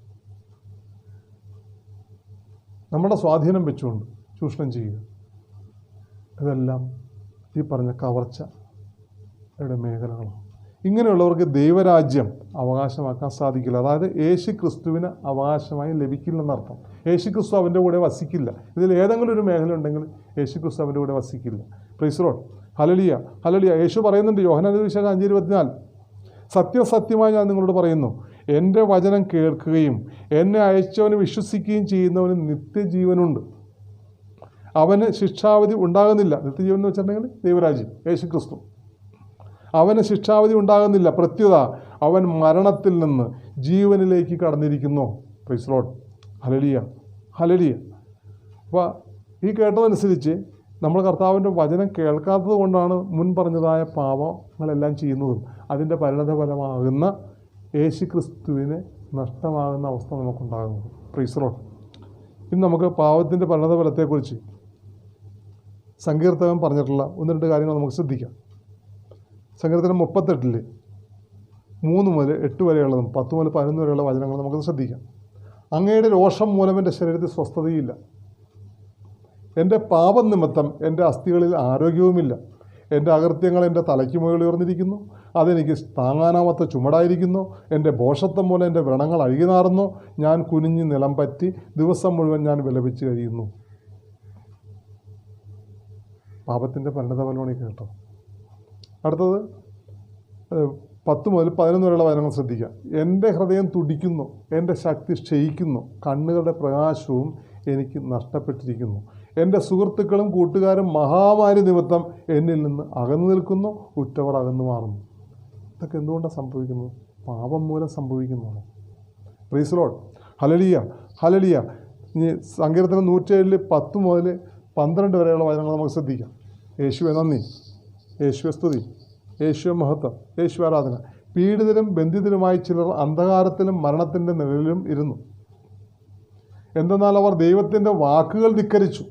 നമ്മുടെ സ്വാധീനം വെച്ചുകൊണ്ട് ചൂഷണം ചെയ്യുക. ഇതെല്ലാം ഈ പറഞ്ഞ കവർച്ചയുടെ മേഖലകളാണ്. ഇങ്ങനെയുള്ളവർക്ക് ദൈവരാജ്യം അവകാശമാക്കാൻ സാധിക്കില്ല. അതായത് യേശു ക്രിസ്തുവിന് അവകാശമായി ലഭിക്കില്ലെന്നർത്ഥം. യേശു ക്രിസ്തു അവൻ്റെ കൂടെ വസിക്കില്ല. ഇതിൽ ഏതെങ്കിലും ഒരു മേഖല ഉണ്ടെങ്കിൽ യേശു ക്രിസ്തു അവൻ്റെ കൂടെ വസിക്കില്ല. Praise the lord. Hallelujah, hallelujah. Yeshu പറയുന്നുണ്ട് യോഹന്നാൻ സുവിശേഷം 5:24, സത്യസത്യമായി ഞാൻ നിങ്ങളോട് പറയുന്നു, എൻ്റെ വചനം കേൾക്കുകയും എന്നെ അയച്ചവന് വിശ്വസിക്കുകയും ചെയ്യുന്നവന് നിത്യജീവനുണ്ട്, അവന് ശിക്ഷാവിധി ഉണ്ടാകുന്നില്ല. നിത്യജീവൻ എന്ന് വെച്ചിട്ടുണ്ടെങ്കിൽ ദൈവരാജ്യം, യേശു ക്രിസ്തു. അവന് ശിക്ഷാവിധി ഉണ്ടാകുന്നില്ല, പ്രത്യുത അവൻ മരണത്തിൽ നിന്ന് ജീവനിലേക്ക് കടന്നിരിക്കുന്നു. Praise the lord. Hallelujah, hallelujah. അപ്പോൾ ഈ കേട്ടതനുസരിച്ച് നമ്മൾ കർത്താവിൻ്റെ വചനം കേൾക്കാത്തത് കൊണ്ടാണ് മുൻ പറഞ്ഞതായ പാപങ്ങളെല്ലാം ചെയ്യുന്നതും അതിൻ്റെ പരിണതഫലമാകുന്ന യേശു ക്രിസ്തുവിനെ നഷ്ടമാകുന്ന അവസ്ഥ നമുക്കുണ്ടാകുന്നത്. Price the Lord. ഇന്ന് നമുക്ക് പാപത്തിൻ്റെ പരിണതഫലത്തെക്കുറിച്ച് സങ്കീർത്തകൻ പറഞ്ഞിട്ടുള്ള 1-2 കാര്യങ്ങൾ നമുക്ക് ശ്രദ്ധിക്കാം. സങ്കീർത്തനം 38 3 മുതൽ 8 വരെയുള്ളതും 10 മുതൽ 11 വരെയുള്ള വചനങ്ങൾ നമുക്കത് ശ്രദ്ധിക്കാം. അങ്ങയുടെ രോഷം മൂലം എൻ്റെ ശരീരത്തിൽ സ്വസ്ഥതയില്ല, എൻ്റെ പാപം നിമിത്തം എൻ്റെ അസ്ഥികളിൽ ആരോഗ്യവുമില്ല. എൻ്റെ അകൃത്യങ്ങൾ എൻ്റെ തലയ്ക്ക് മുകളിൽ ഉയർന്നിരിക്കുന്നു, അതെനിക്ക് താങ്ങാനാവാത്ത ചുമടായിരിക്കുന്നു. എൻ്റെ ഭോഷത്വം മൂലം എൻ്റെ വ്രണങ്ങൾ അഴുകിനാറുന്നു, ഞാൻ കുനിഞ്ഞ് നിലം പറ്റി ദിവസം മുഴുവൻ ഞാൻ വിലപിച്ച് കഴിയുന്നു. പാപത്തിൻ്റെ പരിണതഫലമാണ് കേട്ടോ. അടുത്തത് 10 മുതൽ 11 വരെയുള്ള വചനങ്ങൾ ശ്രദ്ധിക്കുക. എൻ്റെ ഹൃദയം തുടിക്കുന്നു, എൻ്റെ ശക്തി ക്ഷയിക്കുന്നു, കണ്ണുകളുടെ പ്രകാശവും എനിക്ക് നഷ്ടപ്പെട്ടിരിക്കുന്നു. എൻ്റെ സുഹൃത്തുക്കളും കൂട്ടുകാരും മഹാമാരി നിമിത്തം എന്നിൽ നിന്ന് അകന്നു നിൽക്കുന്നു, ഉറ്റവർ അകന്നു മാറുന്നു. ഇതൊക്കെ എന്തുകൊണ്ടാണ് സംഭവിക്കുന്നത്? പാപം മൂലം സംഭവിക്കുന്നതാണ്. Price the lord. Hallelujah, hallelujah. ഇനി സങ്കീർത്തനം 107 10 മുതൽ 12 വരെയുള്ള വചനങ്ങൾ നമുക്ക് ശ്രദ്ധിക്കാം. യേശുവെ നന്ദി, യേശുവെ സ്തുതി, യേശുവെ മഹത്വം, യേശുവെ ആരാധന. പീഡിതരും ബന്ധിതരുമായി ചിലർ അന്ധകാരത്തിലും മരണത്തിൻ്റെ നിഴലിലും ഇരുന്നു. എന്തെന്നാൽ അവർ ദൈവത്തിൻ്റെ വാക്കുകൾ ധിക്കരിച്ചു,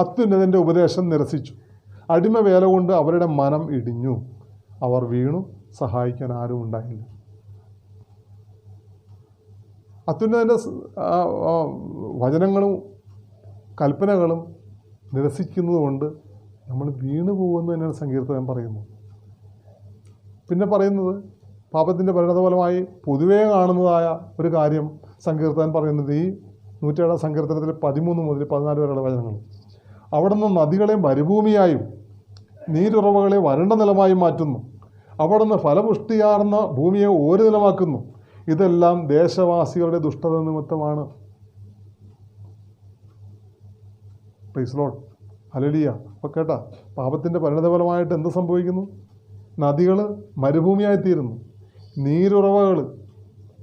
അത്യുന്നതൻ്റെ ഉപദേശം നിരസിച്ചു. അടിമ വേല കൊണ്ട് അവരുടെ മനം ഇടിഞ്ഞു, അവർ വീണു, സഹായിക്കാൻ ആരും ഉണ്ടായില്ല. അത്യുന്നതൻ്റെ വചനങ്ങളും കൽപ്പനകളും നിരസിക്കുന്നത് കൊണ്ട് നമ്മൾ വീണു പോകുമെന്ന് തന്നെയാണ് സങ്കീർത്തകൻ പറയുന്നത്. പിന്നെ പറയുന്നത് പാപത്തിൻ്റെ പരിണതഫലമായി പൊതുവേ കാണുന്നതായ ഒരു കാര്യം സങ്കീർത്തകൻ പറയുന്നത് ഈ 107 സങ്കീർത്തനത്തിൽ 13 മുതൽ 14 വരെയുള്ള വചനങ്ങൾ. അവിടുന്ന് നദികളെ മരുഭൂമിയായും നീരുറവകളെ വരണ്ട നിലമായും മാറ്റുന്നു. അവിടുന്ന് ഫലപുഷ്ടിയാർന്ന ഭൂമിയെ ഓരു നിലമാക്കുന്നു. ഇതെല്ലാം ദേശവാസികളുടെ ദുഷ്ടത നിമിത്തമാണ്. Praise Lord. ഹല്ലേലൂയ. അപ്പോൾ കേട്ടാ, പാപത്തിൻ്റെ പരിണതഫലമായിട്ട് എന്ത് സംഭവിക്കുന്നു? നദികൾ മരുഭൂമിയായിത്തീരുന്നു, നീരുറവകൾ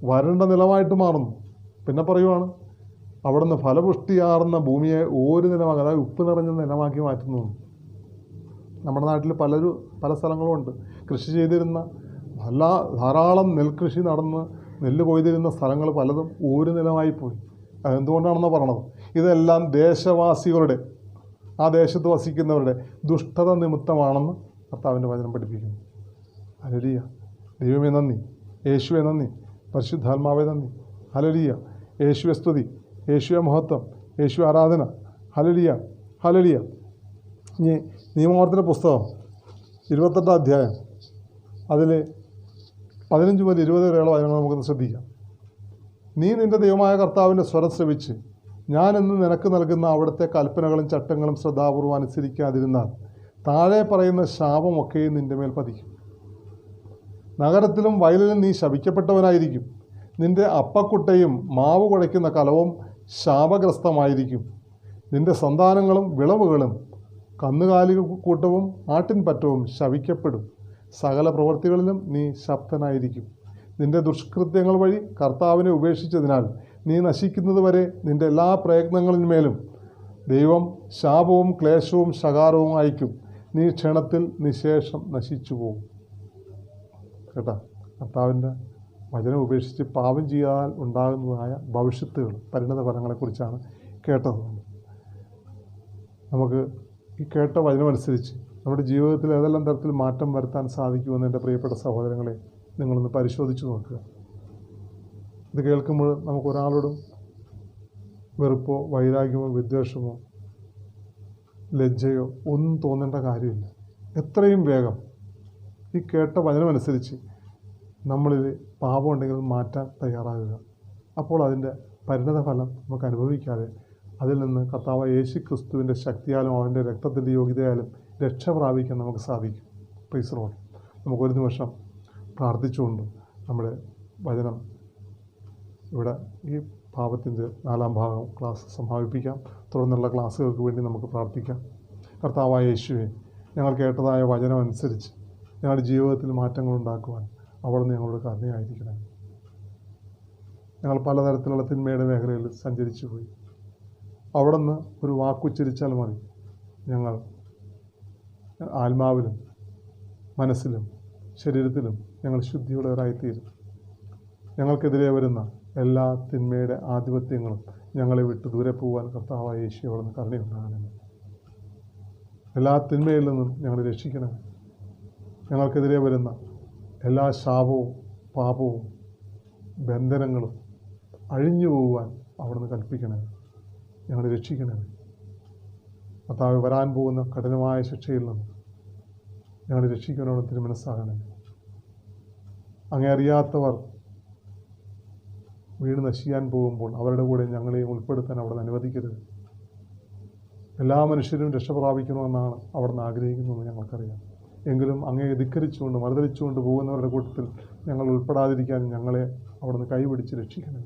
വരണ്ട നിലമായിട്ട് മാറുന്നു. പിന്നെ പറയുവാണ് അവിടുന്ന് ഫലപുഷ്ടിയാർന്ന ഭൂമിയെ ഒരു നിലമാക്കി, അതായത് ഉപ്പ് നിറഞ്ഞ നിലമാക്കി മാറ്റുന്നു. നമ്മുടെ നാട്ടിൽ പല സ്ഥലങ്ങളും ഉണ്ട്. കൃഷി ചെയ്തിരുന്ന ധാരാളം നെൽകൃഷി നടന്ന് നെല്ല് കൊയ്തിരുന്ന സ്ഥലങ്ങൾ പലതും ഒരു നിലമായി പോയി. അതെന്തുകൊണ്ടാണെന്ന് പറയണത്? ഇതെല്ലാം ദേശവാസികളുടെ, ആ ദേശത്ത് വസിക്കുന്നവരുടെ ദുഷ്ടത നിമിത്തമാണെന്ന് കർത്താവിൻ്റെ വചനം പഠിപ്പിക്കുന്നു. ഹല്ലേലൂയ. ദൈവമേ നന്ദി, യേശുവെ നന്ദി, പരിശുദ്ധാത്മാവേ നന്ദി. ഹല്ലേലൂയ. യേശുവെ സ്തുതി, യേശുവെ മഹത്വം, യേശു ആരാധന. Hallelujah, hallelujah. ഇനി നിയമാവർത്തന പുസ്തകം 28 അധ്യായം അതിൽ 15 മുതൽ 20 വരെയുള്ള വചനങ്ങൾ നമുക്കൊന്ന് ശ്രദ്ധിക്കാം. നീ നിൻ്റെ ദൈവമായ കർത്താവിൻ്റെ സ്വരം ശ്രവിച്ച് ഞാൻ ഇന്ന് നിനക്ക് നൽകുന്ന അവിടുത്തെ കൽപ്പനകളും ചട്ടങ്ങളും ശ്രദ്ധാപൂർവ്വം അനുസരിക്കാതിരുന്നാൽ താഴെ പറയുന്ന ശാപമൊക്കെയും നിൻ്റെ മേൽ പതിക്കും. നഗരത്തിലും വയലിലും നീ ശപിക്കപ്പെട്ടവനായിരിക്കും. നിൻ്റെ അപ്പക്കുട്ടയും മാവ് കുഴയ്ക്കുന്ന കലവും ശാപഗ്രസ്തമായിരിക്കും. നിൻ്റെ സന്താനങ്ങളും വിളവുകളും കന്നുകാലിക്കൂട്ടവും ആട്ടിൻപറ്റവും ശപിക്കപ്പെടും. സകല പ്രവൃത്തികളിലും നീ ശബ്ദനായിരിക്കും. നിൻ്റെ ദുഷ്കൃത്യങ്ങൾ വഴി കർത്താവിനെ ഉപേക്ഷിച്ചതിനാൽ നീ നശിക്കുന്നത് വരെ നിൻ്റെ എല്ലാ പ്രയത്നങ്ങളിന്മേലും ദൈവം ശാപവും ക്ലേശവും ശകാരവും അയക്കും. നീ ക്ഷണത്തിൽ നിശേഷം നശിച്ചു പോകും. കേട്ടാ, കർത്താവിൻ്റെ വചനം ഉപേക്ഷിച്ച് പാപം ചെയ്യാൻ ഉണ്ടാകുന്നതായ ഭവിഷ്യത്തുകൾ, പരിണത ഫലങ്ങളെക്കുറിച്ചാണ് കേട്ടത്. നമുക്ക് ഈ കേട്ട വചനമനുസരിച്ച് നമ്മുടെ ജീവിതത്തിൽ ഏതെല്ലാം തരത്തിൽ മാറ്റം വരുത്താൻ സാധിക്കുമെന്ന് എൻ്റെ പ്രിയപ്പെട്ട സഹോദരങ്ങളെ നിങ്ങളൊന്ന് പരിശോധിച്ച് നോക്കുക. ഇത് കേൾക്കുമ്പോൾ നമുക്കൊരാളോടും വെറുപ്പോ വൈരാഗ്യമോ വിദ്വേഷമോ ലജ്ജയോ ഒന്നും തോന്നേണ്ട കാര്യമില്ല. എത്രയും വേഗം ഈ കേട്ട വചനമനുസരിച്ച് നമ്മളിൽ പാപമുണ്ടെങ്കിൽ മാറ്റാൻ തയ്യാറാകുക. അപ്പോൾ അതിൻ്റെ പരിണതഫലം നമുക്ക് അനുഭവിക്കാതെ അതിൽ നിന്ന് കർത്താവായ യേശു ക്രിസ്തുവിൻ്റെ ശക്തിയാലും അവൻ്റെ രക്തത്തിൻ്റെ യോഗ്യതയാലും രക്ഷ പ്രാപിക്കാൻ നമുക്ക് സാധിക്കും. Price the Lord. നമുക്കൊരു നിമിഷം പ്രാർത്ഥിച്ചുകൊണ്ട് നമ്മുടെ വചനം ഇവിടെ ഈ പാപത്തിൻ്റെ 4-ാം ഭാഗം ക്ലാസ് സമാപിപ്പിക്കാം. തുടർന്നുള്ള ക്ലാസ്സുകൾക്ക് വേണ്ടി നമുക്ക് പ്രാർത്ഥിക്കാം. കർത്താവായ യേശുവേ, ഞങ്ങൾ കേട്ടതായ വചനം അനുസരിച്ച് ഞങ്ങളുടെ ജീവിതത്തിൽ മാറ്റങ്ങളുണ്ടാക്കുവാൻ അവിടുന്ന് ഞങ്ങളോട് കരുണയായിരിക്കണം. ഞങ്ങൾ പലതരത്തിലുള്ള തിന്മയുടെ മേഖലയിൽ സഞ്ചരിച്ചു പോയി. അവിടുന്ന് ഒരു വാക്കുച്ചരിച്ചാൽ മതി, ഞങ്ങൾ ആത്മാവിലും മനസ്സിലും ശരീരത്തിലും ഞങ്ങൾ ശുദ്ധിയുള്ളവരായിത്തീരും. ഞങ്ങൾക്കെതിരെ വരുന്ന എല്ലാ തിന്മയുടെ ആധിപത്യങ്ങളും ഞങ്ങളെ വിട്ട് ദൂരെ പോകാൻ കർത്താവായ യേശു അവിടുന്ന് കരുണയുണ്ടാകണമേ. എല്ലാ തിന്മയിൽ നിന്നും ഞങ്ങളെ രക്ഷിക്കണമേ. ഞങ്ങൾക്കെതിരെ വരുന്ന എല്ലാ ശാപവും പാപവും ബന്ധനങ്ങളും അഴിഞ്ഞു പോകുവാൻ അവിടുന്ന് കൽപ്പിക്കണമേ. ഞങ്ങളെ രക്ഷിക്കണമേ. കർത്താവ് വരാൻ പോകുന്ന കഠിനമായ ശിക്ഷയിൽ നിന്ന് ഞങ്ങളെ രക്ഷിക്കാനോട് തിരുമനസ്സാകണമേ. അങ്ങേ അറിയാത്തവർ വീട് നശിക്കാൻ പോകുമ്പോൾ അവരുടെ കൂടെ ഞങ്ങളെയും ഉൾപ്പെടുത്താൻ അവിടുന്ന് അനുവദിക്കരുത്. എല്ലാ മനുഷ്യരും രക്ഷ പ്രാപിക്കണമെന്നാണ് അവിടുന്ന് ആഗ്രഹിക്കുന്നതെന്ന് ഞങ്ങൾക്കറിയാം. എങ്കിലും അങ്ങേ ധിക്കരിച്ചുകൊണ്ട് മറുതലിച്ചുകൊണ്ട് പോകുന്നവരുടെ കൂട്ടത്തിൽ ഞങ്ങൾ ഉൾപ്പെടാതിരിക്കാൻ ഞങ്ങളെ അവിടുന്ന് കൈപിടിച്ച് രക്ഷിക്കണമേ.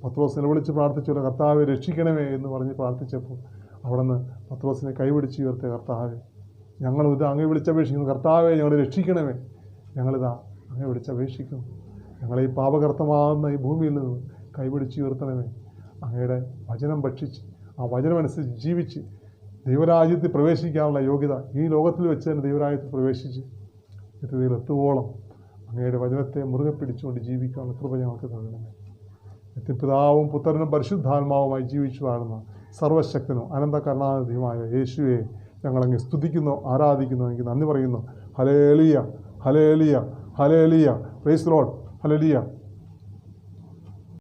പത്രോസ് നിലവിളിച്ച് പ്രാർത്ഥിച്ചുള്ള കർത്താവെ രക്ഷിക്കണമേ എന്ന് പറഞ്ഞ് പ്രാർത്ഥിച്ചപ്പോൾ അവിടുന്ന് പത്രോസിനെ കൈപിടിച്ച് ഉയർത്തിയ കർത്താവെ, ഞങ്ങളിത് അങ്ങേ വിളിച്ചപേക്ഷിക്കുന്നു. കർത്താവെ ഞങ്ങളെ രക്ഷിക്കണമേ. ഞങ്ങളിതാ അങ്ങേ വിളിച്ചപേക്ഷിക്കുന്നു. ഞങ്ങളെ ഈ പാപകർത്തമാകുന്ന ഈ ഭൂമിയിൽ നിന്ന് കൈപിടിച്ച് ഉയർത്തണമേ. അങ്ങയുടെ വചനം ഭക്ഷിച്ച് ആ വചനമനുസരിച്ച് ജീവിച്ച് ദൈവരാജ്യത്തിൽ പ്രവേശിക്കാനുള്ള യോഗ്യത ഈ ലോകത്തിൽ വെച്ച് തന്നെ ദൈവരാജ്യത്തിൽ പ്രവേശിച്ച് നിത്യതയിൽ എത്തുവോളം അങ്ങയുടെ വചനത്തെ മുറുകെ പിടിച്ചുകൊണ്ട് ജീവിക്കാനുള്ള കൃപ ഞങ്ങൾക്ക് നൽകണമേ. നിത്യപിതാവും പുത്രനും പരിശുദ്ധാത്മാവുമായി ജീവിച്ചു വാഴുന്ന സർവശക്തനും അനന്ത കരുണാനിധിയുമായ യേശുവെ ഞങ്ങളങ്ങ് സ്തുതിക്കുന്നു, ആരാധിക്കുന്നു, എനിക്ക് നന്ദി പറയുന്നു. Hallelujah, hallelujah, hallelujah. Price the lord. Hallelujah.